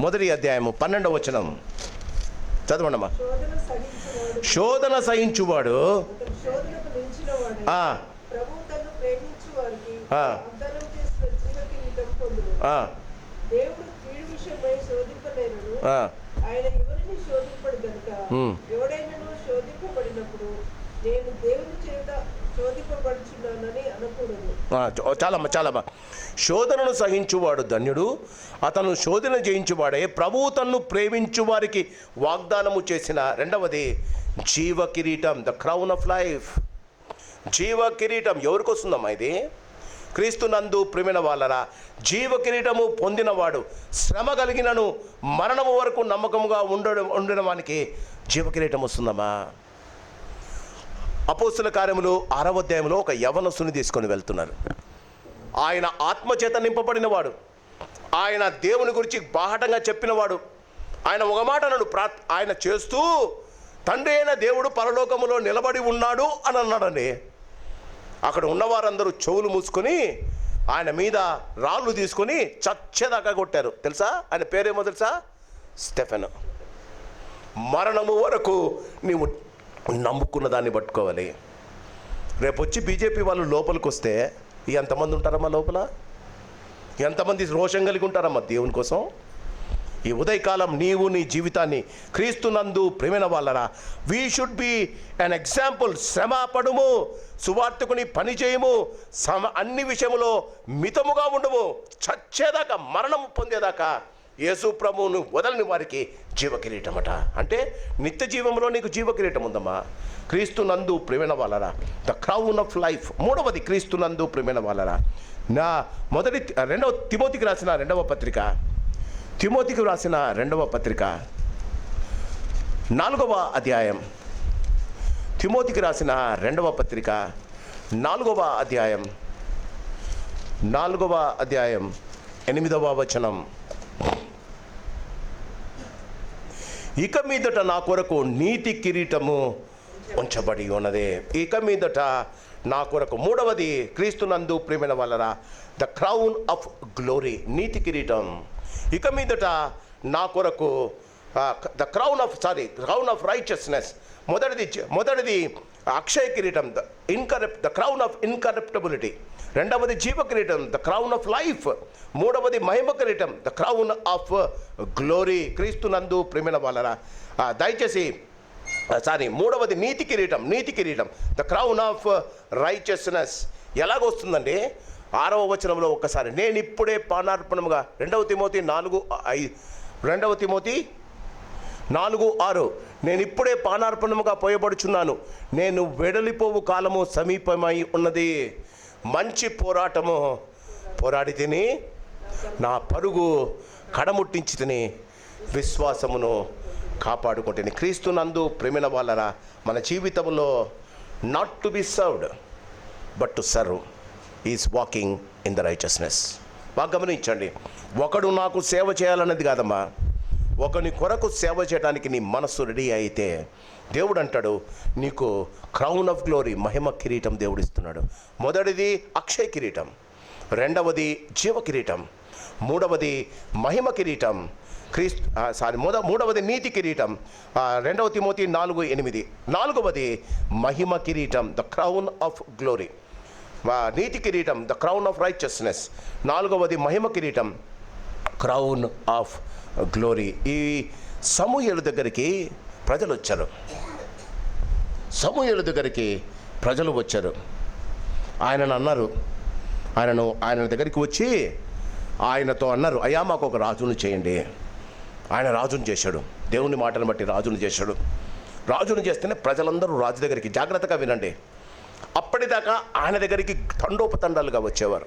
మొదటి అధ్యాయము 12వ వచనం చదవండమ్మా. శోధన సహించువాడు చాలమ్మా. శోధనను సహించువాడు ధన్యుడు, అతను శోధన జయించువాడే ప్రభువు తన్ను ప్రేమించు వారికి వాగ్దానము చేసిన. రెండవది జీవ కిరీటం, ద క్రౌన్ ఆఫ్ లైఫ్. జీవ కిరీటం ఎవరికి వస్తుందమ్మా? ఇది క్రీస్తునందు ప్రేమైన వాళ్ళరా. జీవ కిరీటము పొందినవాడు శ్రమ కలిగినను మరణము వరకు నమ్మకముగా ఉండిన వానికి జీవ కిరీటం వస్తుందమ్మా. అపోస్తుల కార్యములు 6వ అధ్యాయంలో ఒక యవనస్తుని తీసుకొని వెళ్తున్నారు. ఆయన ఆత్మచేత నింపబడినవాడు, ఆయన దేవుని గురించి బాహటంగా చెప్పినవాడు. ఆయన ఒక మాట అన్నాడు, ఆయన చేస్తూ తండ్రి అయిన దేవుడు పరలోకములో నిలబడి ఉన్నాడు అని అన్నాడండి. అక్కడ ఉన్నవారందరూ చెవులు మూసుకొని ఆయన మీద రాళ్ళు తీసుకొని చచ్చేదాకా కొట్టారు. తెలుసా ఆయన పేరేమో తెలుసా? స్టెఫెన్. మరణము వరకు నీవు నమ్ముకున్న దాన్ని పట్టుకోవాలి. రేపు వచ్చి బీజేపీ వాళ్ళు లోపలికి వస్తే ఎంతమంది ఉంటారమ్మా లోపల? ఎంతమంది రోషం కలిగి ఉంటారమ్మా దేవుని కోసం? ఈ ఉదయకాలం నీవు నీ జీవితాన్ని క్రీస్తునందు ప్రేమైన వాళ్ళరా, we should be an example. శ్రమ పడుము, సువార్తకుని పని చేయము, అన్ని విషయములో మితముగా ఉండము, చచ్చేదాకా మరణం పొందేదాకా యేసు ప్రభువును వదలని వారికి జీవ కిరీటం అట. అంటే నిత్య జీవంలో నీకు జీవ కిరీటం ఉందమ్మా క్రీస్తునందు ప్రేమైన వాళ్ళరా, ద క్రౌన్ ఆఫ్ లైఫ్. మూడవది క్రీస్తునందు ప్రేమైన వాళ్ళరా. నా రెండవ తిమోతికి రాసిన రెండవ పత్రిక, తిమోతికి రాసిన రెండవ పత్రిక 4వ అధ్యాయం, తిమోతికి రాసిన రెండవ పత్రిక 4వ అధ్యాయం 8వ వచనం. ఇక మీదట నా కొరకు నీతి కిరీటము ఉంచబడి ఉన్నది. ఇక మీదట నా కొరకు. మూడవది క్రీస్తునందు ప్రేమైన వాళ్ళరా, ద క్రౌన్ ఆఫ్ గ్లోరీ, నీతి కిరీటం. ఇక మీదట నా కొరకు ద క్రౌన్ ఆఫ్ రైచియస్నెస్. మొదటిది అక్షయ కిరీటం, ద క్రౌన్ ఆఫ్ ఇన్కరప్టబిలిటీ. రెండవది జీవ కిరీటం, ద క్రౌన్ ఆఫ్ లైఫ్. మూడవది మహిమ కిరీటం, ద క్రౌన్ ఆఫ్ గ్లోరీ. క్రీస్తునందు ప్రేమైన వాళ్ళరా దయచేసి మూడవది నీతి కిరీటం, ద క్రౌన్ ఆఫ్ రైచియస్నెస్. ఎలాగొస్తుందండి? 6వ వచనంలో ఒక్కసారి, నేను ఇప్పుడే పానార్పణముగా, 2 తిమోతి 4:6, నేను ఇప్పుడే పానార్పణముగా పోయబడుచున్నాను, నేను వెడలిపోవు కాలము సమీపమై ఉన్నది, మంచి పోరాటము పోరాడి తిని, నా పరుగు కడముట్టించి తిని, విశ్వాసమును కాపాడుకుంటుంది. క్రీస్తునందు ప్రేమైన వాళ్ళరా, మన జీవితంలో not to be served but to serve is walking in the righteousness. బాగా గమనించండి, ఒకడు నాకు సేవ చేయాలన్నది కాదమ్మా, ఒకని కొరకు సేవ చేయడానికి నీ మనస్సు రెడీ అయితే దేవుడు అంటాడు నీకు క్రౌన్ ఆఫ్ గ్లోరీ, మహిమ కిరీటం దేవుడు ఇస్తున్నాడు. మొదటిది అక్షయ కిరీటం, రెండవది జీవ కిరీటం, మూడవది మహిమ కిరీటం, మూడవది నీతి కిరీటం, 2 తిమోతి 4:8. నాలుగవది మహిమ కిరీటం, ద క్రౌన్ ఆఫ్ గ్లోరీ. నీతి కిరీటం, ద క్రౌన్ ఆఫ్ రైచియస్నెస్. నాలుగవది మహిమ కిరీటం, క్రౌన్ ఆఫ్ గ్లోరీ. ఈ సమూయేలు దగ్గరికి ప్రజలు వచ్చారు. సమూయేలు దగ్గరికి ప్రజలు వచ్చారు. ఆయనను అన్నారు, ఆయన దగ్గరికి వచ్చి ఆయనతో అన్నారు, అయ్యా మాకు ఒక రాజును చేయండి. ఆయన రాజును చేశాడు. దేవుని మాటను బట్టి రాజును చేశాడు. రాజును చేస్తేనే ప్రజలందరూ రాజు దగ్గరికి, జాగ్రత్తగా వినండి, అప్పటిదాకా ఆయన దగ్గరికి తండోపతండాలుగా వచ్చేవారు.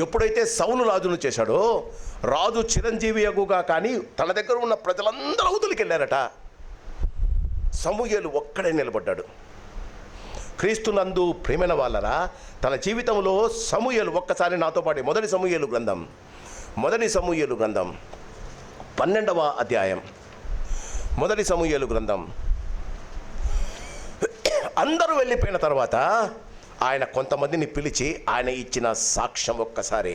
ఎప్పుడైతే సౌలు రాజును చేశాడో, రాజు చిరంజీవి అగుగా కానీ తన దగ్గర ఉన్న ప్రజలందరూ అవతలికి వెళ్ళారట. సమూయేలు ఒక్కడే నిలబడ్డాడు. క్రీస్తునందు ప్రేమైన వాళ్ళరా, తన జీవితంలో సమూయేలు ఒక్కసారి నాతో పాటు మొదటి సమూయేలు గ్రంథం 12వ అధ్యాయం. మొదటి సమూయేలు గ్రంథం. అందరూ వెళ్ళిపోయిన తర్వాత ఆయన కొంతమందిని పిలిచి ఆయన ఇచ్చిన సాక్ష్యం ఒక్కసారి.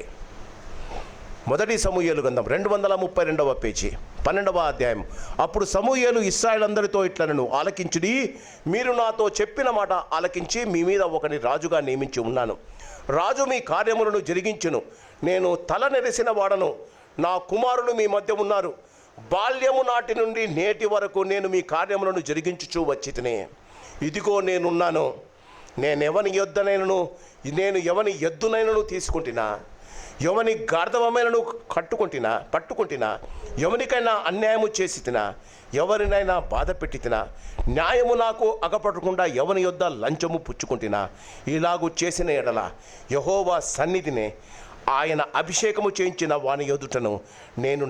మొదటి సమూయేలు గ్రంథం 232వ పేజీ 12వ అధ్యాయం. అప్పుడు సమూయేలు ఇశ్రాయేలందరితో ఇట్లనెను, ఆలకించుడి, మీరు నాతో చెప్పిన మాట ఆలకించి మీ మీద ఒకని రాజుగా నియమించి ఉన్నాను. రాజు మీ కార్యములను జరిగించును. నేను తల నెరిసిన వాడను, నా కుమారులు మీ మధ్య ఉన్నారు. బాల్యము నాటి నుండి నేటి వరకు నేను మీ కార్యములను జరిగించుచూ వచ్చితిని. ఇదిగో నేనున్నాను. నేను ఎవని ఎద్దునైనను తీసుకుంటున్నా, ఎవని గార్ధవమైనను పట్టుకుంటున్నా, ఎవరికైనా అన్యాయము చేసి తినా, ఎవరినైనా బాధ పెట్టి తినా, న్యాయము నాకు అగపడకుండా ఎవని యొద్ద లంచము పుచ్చుకుంటున్నా, ఇలాగూ చేసిన ఎడల యెహోవా సన్నిధినే ఆయన అభిషేకము చేయించిన వాని ఎదుటను నేను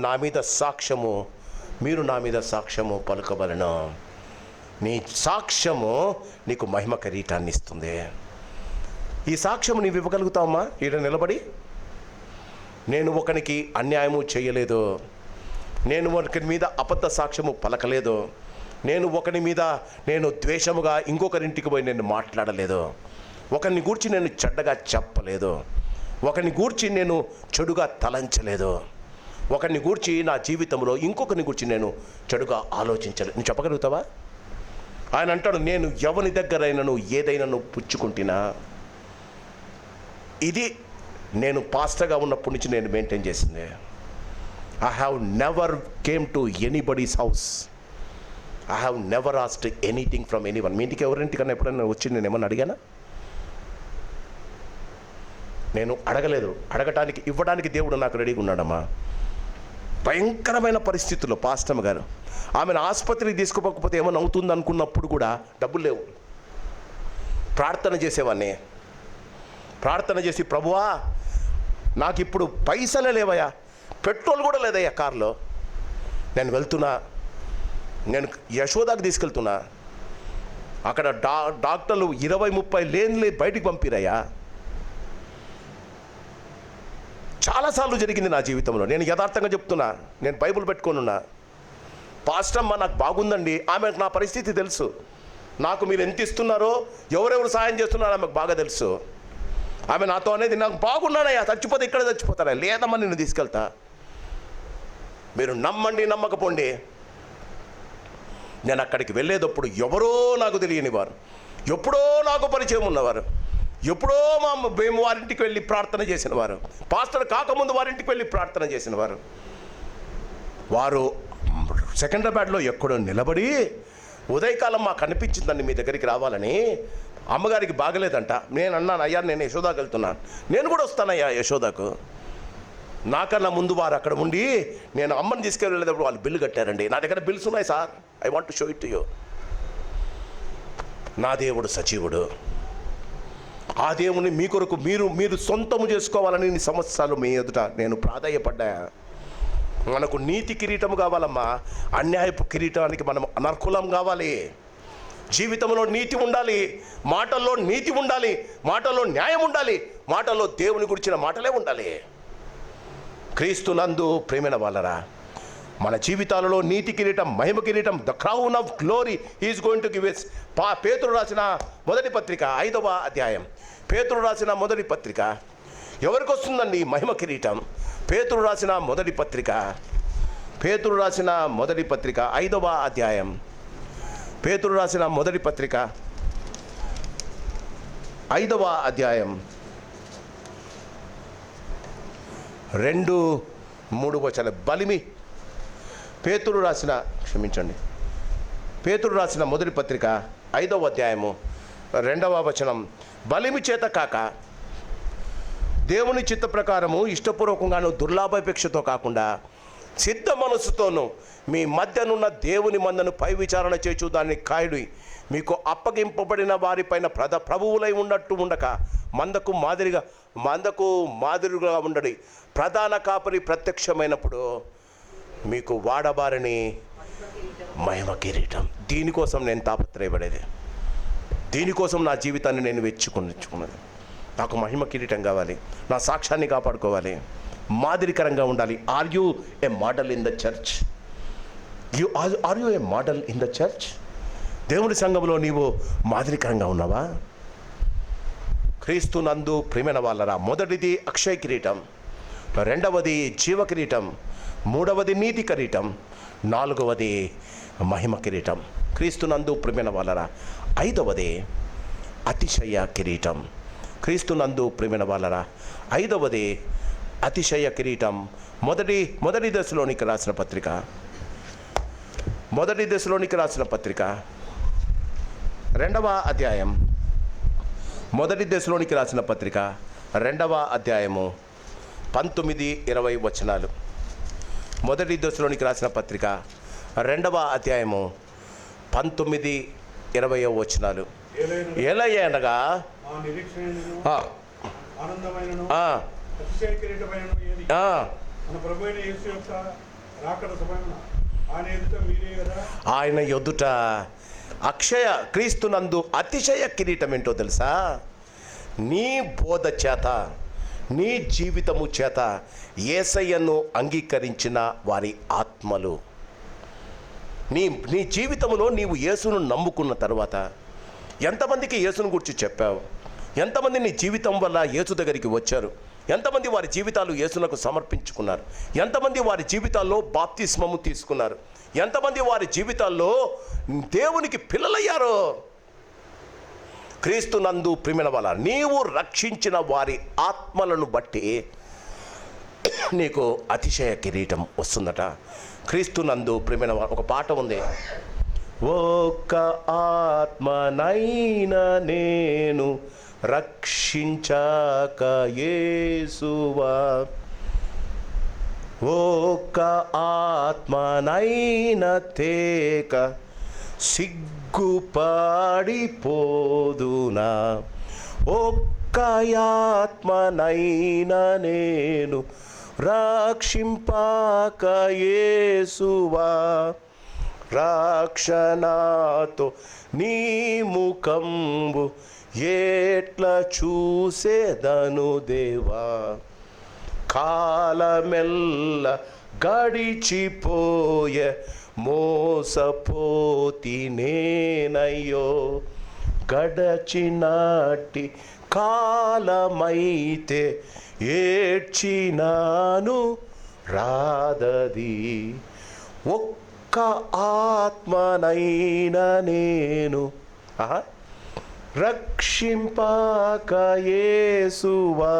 మీరు నా మీద సాక్ష్యము పలుకవలెను. నీ సాక్ష్యము నీకు మహిమ కిరీటాన్ని ఇస్తుంది. ఈ సాక్ష్యము నీవు ఇవ్వగలుగుతావమ్మా? ఈడ నిలబడి, నేను ఒకనికి అన్యాయము చేయలేదు, నేను ఒకరి మీద అబద్ధ సాక్ష్యము పలకలేదు, నేను ఒకరి మీద ద్వేషముగా ఇంకొకరింటికి పోయి నేను మాట్లాడలేదు, ఒకరిని గూర్చి నేను చెడ్డగా చెప్పలేదు, ఒకరిని గూర్చి నేను చెడుగా తలంచలేదు, ఒకరిని గూర్చి నా జీవితంలో ఇంకొకరిని గూర్చి నేను చెడుగా ఆలోచించలేదు. నువ్వు చెప్పగలుగుతావా? ఆయన అంటాడు, నేను ఎవరి దగ్గరైనను ఏదైనాను పుచ్చుకుంటున్నా. ఇది నేను పాస్టర్గా ఉన్నప్పటి నుంచి నేను మెయింటైన్ చేసింది. I have never came to anybody's house, I have never asked anything from anyone. మీ ఇంటికి ఎవరింటికన్నా ఎప్పుడైనా వచ్చి నేను ఏమన్నా అడిగానా? నేను అడగలేదు. అడగటానికి, ఇవ్వడానికి దేవుడు నాకు రెడీగా ఉన్నాడమ్మా. భయంకరమైన పరిస్థితుల్లో పాస్టమ్ గారు ఆమెను ఆసుపత్రికి తీసుకుపోకపోతే ఏమైనా అవుతుంది అనుకున్నప్పుడు కూడా డబ్బులు లేవు. ప్రార్థన చేసేవాడిని. ప్రార్థన చేసి, ప్రభువా నాకు ఇప్పుడు పైసలే లేవయ్యా, పెట్రోల్ కూడా లేదయ్యా కార్లో, నేను వెళ్తున్నా, నేను యశోదాకు తీసుకెళ్తున్నా, అక్కడ డాక్టర్లు 20-30 లేన్లు బయటికి పంపిరయ్యా. చాలాసార్లు జరిగింది నా జీవితంలో. నేను యథార్థంగా చెప్తున్నా, నేను బైబుల్ పెట్టుకొని ఉన్నా. పాస్టమ్మ నాకు బాగుందండి, ఆమెకు నా పరిస్థితి తెలుసు, నాకు మీరు ఎంత ఇస్తున్నారో, ఎవరెవరు సాయం చేస్తున్నారో ఆమెకు బాగా తెలుసు. ఆమె నాతో అనేది, నాకు బాగున్నానయ్యా, చచ్చిపోతే ఇక్కడ చచ్చిపోతారా, లేదమ్మా నిన్ను తీసుకెళ్తా. మీరు నమ్మండి నమ్మకపోండి, నేను అక్కడికి వెళ్ళేటప్పుడు ఎవరో నాకు తెలియని వారు, ఎప్పుడో నాకు పరిచయం ఉన్నవారు, ఎప్పుడో మేము వారింటికి వెళ్ళి ప్రార్థన చేసిన వారు, పాస్టర్ కాకముందు వారింటికి వెళ్ళి ప్రార్థన చేసిన వారు సెకండ్రాబాద్లో ఎక్కడో నిలబడి, ఉదయకాలం మాకు అనిపించిందండి మీ దగ్గరికి రావాలని, అమ్మగారికి బాగలేదంట. నేను అన్నాను, అయ్యా నేను యశోదాకు వెళ్తున్నాను, నేను కూడా వస్తానయ్యా యశోదాకు. నాకన్నా ముందు వారు అక్కడ ఉండి, నేను అమ్మని తీసుకెళ్ళేటప్పుడు వాళ్ళు బిల్లు కట్టారండి. నా దగ్గర బిల్స్ ఉన్నాయి sir, I want to show it to you. నా దేవుడు సజీవుడు. ఆ దేవుని మీ కొరకు మీరు సొంతము చేసుకోవాలని ఇన్ని సంవత్సరాలు మీ ఎదుట నేను ప్రాధాయపడ్డా. మనకు నీతి కిరీటము కావాలమ్మా. అన్యాయపు కిరీటానికి మనం అనర్కులం కావాలి. జీవితంలో నీతి ఉండాలి, మాటల్లో నీతి ఉండాలి, మాటల్లో న్యాయం ఉండాలి, మాటల్లో దేవుని గురించిన మాటలే ఉండాలి. క్రీస్తునందు ప్రేమైన వాళ్ళరా, మన జీవితాలలో నీతి కిరీటం, మహిమ కిరీటం, the crown of glory is going to give is. పేతురు రాసిన మొదటి పత్రిక 5వ అధ్యాయం. పేతురు రాసిన మొదటి పత్రిక. ఎవరికి వస్తుందండి మహిమ కిరీటం? పేతురు రాసిన మొదటి పత్రిక 5వ అధ్యాయం. పేతురు రాసిన మొదటి పత్రిక 5వ అధ్యాయం 2-3 వచనాలు. బలిమి పేతురు రాసిన మొదటి పత్రిక 5వ అధ్యాయము 2వ వచనం. బలిమి చేత కాక, దేవుని చిత్త ప్రకారము ఇష్టపూర్వకంగాను దుర్లాభాపేక్షతో కాకుండా సిద్ధ మనసుతోనూ మీ మధ్యనున్న దేవుని మందను పై విచారణ చేచు దాన్ని కాయుడి. మీకు అప్పగింపబడిన వారిపైన ప్రభువులై ఉన్నట్టు ఉండక మందకు మాదిరిగా ఉండడి. ప్రధాన కాపరి ప్రత్యక్షమైనప్పుడు మీకు వాడబారని మహిమ కిరీటం. దీనికోసం నేను తాపత్రయపడేది, దీనికోసం నా జీవితాన్ని నేను వెచ్చుకున్నది. నాకు మహిమ కిరీటం కావాలి, నా సాక్ష్యాన్ని కాపాడుకోవాలి, మాదిరికరంగా ఉండాలి. Are you a model in the church? Are you a model in the church? దేవుని సంఘంలో నీవు మాదిరికరంగా ఉన్నావా? క్రీస్తు నందు ప్రియమైన వాళ్ళరా, మొదటిది అక్షయ కిరీటం, రెండవది జీవ కిరీటం, మూడవది నీతి కిరీటం, నాలుగవది మహిమ కిరీటం. క్రీస్తు నందు ప్రియమైన వాళ్ళరా, ఐదవది అతిశయ కిరీటం. క్రీస్తు నందు ప్రియమైన వాళ్ళరా, ఐదవది అతిశయ కిరీటం. మొదటి దశలోనికి రాసిన పత్రిక, రెండవ అధ్యాయం, మొదటి దశలోనికి రాసిన పత్రిక 2వ అధ్యాయము 19-20 వచనాలు. మొదటి దశలోనికి రాసిన పత్రిక 2వ అధ్యాయము 19-20 వచనాలు. ఎలాగనగా ఆయన ఎదుట అక్షయ క్రీస్తునందు అతిశయ కిరీటం ఏంటో తెలుసా? నీ బోధ చేత, నీ జీవితము చేత యేసయ్యను అంగీకరించిన వారి ఆత్మలు. నీ జీవితంలో నీవు యేసును నమ్ముకున్న తర్వాత ఎంతమందికి యేసును గురించి చెప్పావు? ఎంతమంది నీ జీవితం వల్ల యేసు దగ్గరికి వచ్చారు? ఎంతమంది వారి జీవితాలు యేసునకు సమర్పించుకున్నారు? ఎంతమంది వారి జీవితాల్లో బాప్తిస్మము తీసుకున్నారు? ఎంతమంది వారి జీవితాల్లో దేవునికి పిల్లలయ్యారో? క్రీస్తు నందు ప్రియమైన వాళ్ళ, నీవు రక్షించిన వారి ఆత్మలను బట్టి నీకు అతిశయ కిరీటం వస్తుందట. క్రీస్తు నందు ప్రియమైన వాళ్ళ, ఒక పాట ఉంది, ఒక్క ఆత్మనైనా నేను రక్షించాక యేసువా, ఒక్క ఆత్మనైనా తేక సిగ్గుపడిపోదునా, ఒక్క ఆత్మనైనా నేను రక్షింపాక యేసువా, రక్షణతో నీ ముఖంబు ఎట్లా చూసేదను దేవా, కాలమెల్ల గడిచిపోయే మోసపోతి నేనయ్యో, గడచినాటి కాలమైతే ఏడ్చినాను రాదది, ఒక్క ఆత్మనైనా నేను రక్షింపాక యేసువా,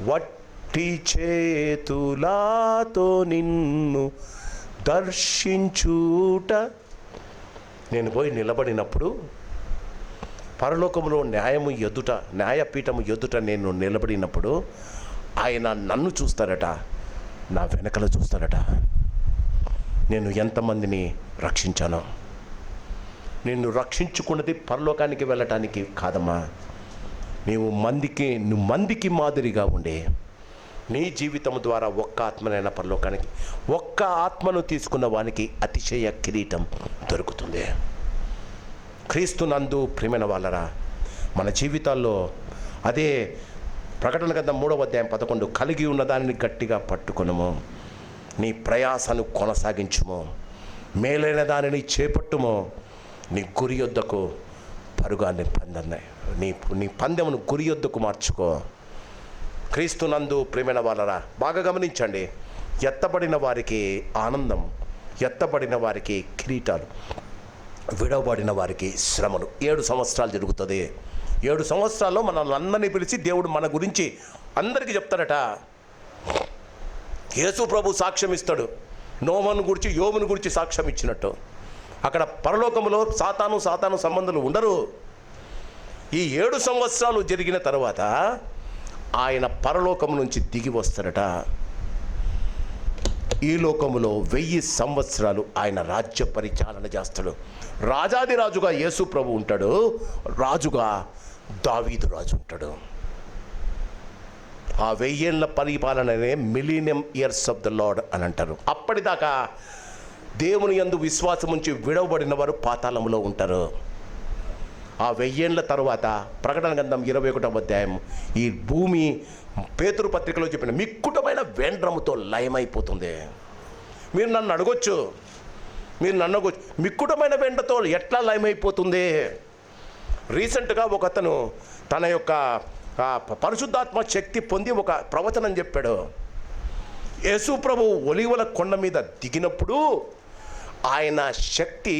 వట్టి చేతులాతో నిన్ను దర్శించుట. నేను పోయి నిలబడినప్పుడు పరలోకములో న్యాయపీఠము ఎదుట నేను నిలబడినప్పుడు ఆయన నన్ను చూస్తారట, నా వెనకల చూస్తారట. నేను ఎంతమందిని రక్షించానో. నిన్ను రక్షించుకున్నది పరలోకానికి వెళ్ళటానికి కాదమ్మా, నువ్వు మందికి మాదిరిగా ఉండే నీ జీవితం ద్వారా ఒక్క ఆత్మనైనా పరలోకానికి, ఒక్క ఆత్మను తీసుకున్న వానికి అతిశయ కిరీటం దొరుకుతుంది. క్రీస్తు నందు ప్రియమైన వాళ్ళరా, మన జీవితాల్లో అదే ప్రకటన గ్రంథం 3వ అధ్యాయం 11, కలిగి ఉన్న దానిని గట్టిగా పట్టుకొనుము, నీ ప్రయాసను కొనసాగించుము, మేలైన దానిని చేపట్టుము, నీ గురి యొద్దకు పరుగాన్ని నీ పందెమును గురి యొద్దకు మార్చుకో. క్రీస్తు నందు ప్రియమైన వాళ్ళరా, బాగా గమనించండి. ఎత్తబడిన వారికి ఆనందం, ఎత్తబడిన వారికి కిరీటాలు, విడవబడిన వారికి శ్రమలు. 7 సంవత్సరాలు జరుగుతుంది. 7 సంవత్సరాల్లో మనల్ని అందరినీ పిలిచి దేవుడు మన గురించి అందరికీ చెప్తాడట. యేసు ప్రభు సాక్ష్యం ఇస్తాడు, నోమను గురించి యోబును గురించి సాక్ష్యం ఇచ్చినట్టు. అక్కడ పరలోకములో సాతాను సంబంధాలు ఉండరు. ఈ 7 సంవత్సరాలు జరిగిన తర్వాత ఆయన పరలోకము నుంచి దిగి వస్తాడట. ఈ లోకములో 1000 సంవత్సరాలు ఆయన రాజ్య పరిచాలన చేస్తాడు. రాజాది రాజుగా యేసు ప్రభు ఉంటాడు, రాజుగా దావీదు రాజు ఉంటాడు. ఆ 1000 ఏళ్ల పరిపాలననే millennium years of the Lord అని అంటారు. అప్పటిదాకా దేవుని యందు విశ్వాసం ఉంచి విడవబడిన వారు పాతాళములో ఉంటారు. ఆ 1000 ఏళ్ల తర్వాత ప్రకటన గ్రంథం 21వ అధ్యాయం ఈ భూమి పేతురు పత్రికలో చెప్పిన మిక్కుటమైన వేండ్రముతో లయమైపోతుంది. మీరు నన్ను అడగొచ్చు, మిక్కుటమైన వెండతో ఎట్లా లయమైపోతుంది? రీసెంట్గా ఒక అతను తన యొక్క పరిశుద్ధాత్మ శక్తి పొంది ఒక ప్రవచనం చెప్పాడు. యేసు ప్రభు ఒలీవల కొండ మీద దిగినప్పుడు ఆయన శక్తి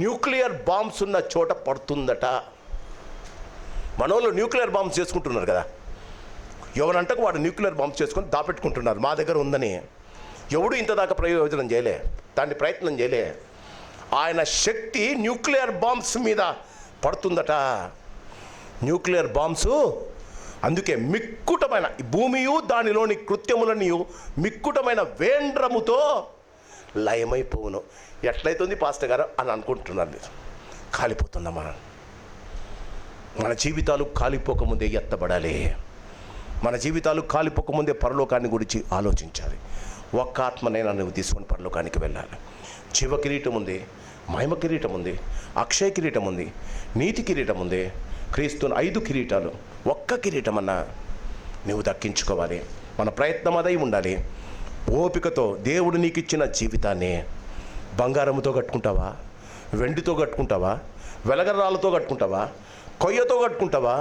న్యూక్లియర్ బాంబ్స్ ఉన్న చోట పడుతుందట. మనోళ్ళు న్యూక్లియర్ బాంబ్స్ చేసుకుంటున్నారు కదా, ఎవరంటకు వాడు న్యూక్లియర్ బాంబ్స్ చేసుకొని దాపెట్టుకుంటున్నారు మా దగ్గర ఉందని. ఎవడు ఇంతదాకా ప్రయోజనం చేయలే, దాన్ని ప్రయత్నం చేయలే. ఆయన శక్తి న్యూక్లియర్ బాంబ్స్ మీద పడుతుందట. న్యూక్లియర్ బాంబ్స్ అందుకే మిక్కుటమైన భూమియు దానిలోని కృత్యములని మిక్కుటమైన వేండ్రముతో లయమైపోవును. ఎట్లయితుంది పాస్టర్ గారు అని అనుకుంటున్నారు మీరు. కాలిపోతుందమ్మా. మన జీవితాలు కాలిపోకముందే ఎత్తబడాలి. మన జీవితాలు కాలిపోకముందే పరలోకాన్ని గురించి ఆలోచించాలి. ఒక్క ఆత్మనైనా నువ్వు తీసుకొని పరలోకానికి వెళ్ళాలి. జీవ కిరీటం ఉంది, మహిమ కిరీటం ఉంది, అక్షయ కిరీటం ఉంది, నీతి కిరీటం ఉంది, క్రీస్తుని 5 కిరీటాలు. ఒక్క కిరీటం అన్నా నువ్వు దక్కించుకోవాలి. మన ప్రయత్నం అదై ఉండాలి. ఓపికతో దేవుడు నీకు ఇచ్చిన జీవితాన్ని బంగారంతో కట్టుకుంటావా, వెండితో కట్టుకుంటావా, వెలగరాలతో కట్టుకుంటావా, కొయ్యతో కట్టుకుంటావా,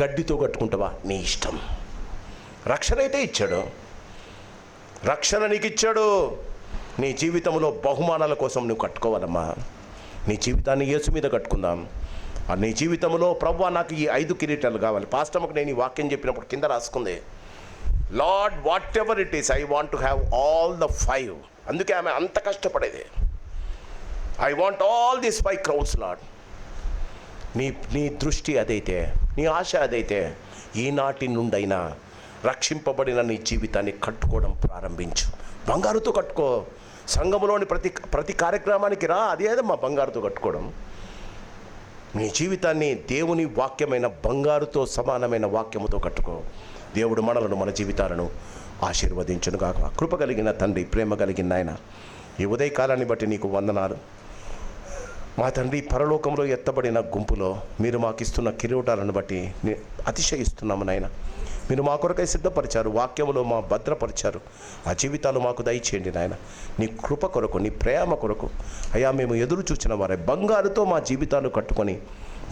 గడ్డితో కట్టుకుంటావా, నీ ఇష్టం. రక్షణ అయితే ఇచ్చాడు, రక్షణ నీకు ఇచ్చాడు. నీ జీవితంలో బహుమానాల కోసం నువ్వు కట్టుకోవాలమ్మా. నీ జీవితాన్ని యేసు మీద కట్టుకుందాం. నీ జీవితంలో ప్రభువా నాకు ఈ 5 కిరీటాలు కావాలి. పాస్టర్కి నేను ఈ వాక్యం చెప్పినప్పుడు కింద రాసుకుంది, Lord whatever it is I want to have all the 5. అందుకే ఆమె అంత కష్టపడేది. I want all this 5 crowns Lord. నీ దృష్టి అదైతే, నీ ఆశ అదైతే, ఈనాటి నుండైనా రక్షింపబడిన నీ జీవితాన్ని కట్టుకోవడం ప్రారంభించు. బంగారుతో కట్టుకో. సంఘములోని ప్రతి కార్యక్రమానికి రా. అదేదమ్మా బంగారుతో కట్టుకోవడం. నీ జీవితాన్ని దేవుని వాక్యమైన బంగారుతో సమానమైన వాక్యముతో కట్టుకో. దేవుడు మనలను, మన జీవితాలను ఆశీర్వదించును గాక. కృప కలిగిన తండ్రి, ప్రేమ కలిగిన ఆయన, ఈ ఉదయకాలాన్ని బట్టి నీకు వందనాలు. మా తండ్రి, పరలోకంలో ఎత్తబడిన గుంపులో మీరు మాకు ఇస్తున్న కిరీటాలను బట్టి అతిశయిస్తున్నాము నాయన. మీరు మా కొరకై సిద్ధపరిచారు, వాక్యములో మా భద్రపరిచారు. ఆ జీవితాలు మాకు దయచేయండి నాయన. నీ కృప కొరకు, నీ ప్రేమ కొరకు అయ్యా మేము ఎదురు చూచిన వారే బంగారుతో మా జీవితాలు కట్టుకొని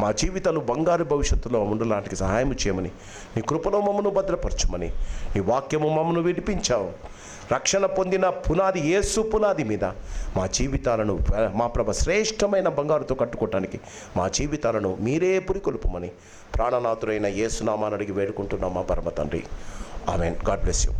మా జీవితాలు బంగారు భవిష్యత్తులో ఉండడానికి సహాయం చేయమని, నీ కృపలో మమ్మను భద్రపరచమని, నీ వాక్యము మమ్మను విడిపించావు. రక్షణ పొందిన పునాది యేసు పునాది మీద మా జీవితాలను మా ప్రభ శ్రేష్టమైన బంగారుతో కట్టుకోవటానికి మా జీవితాలను మీరే పురికొల్పమని ప్రాణనాథుడైన యేసు నామాన్ని అడిగి వేడుకుంటున్నాం మా పరమ తండ్రి. ఆమేన్. God bless you.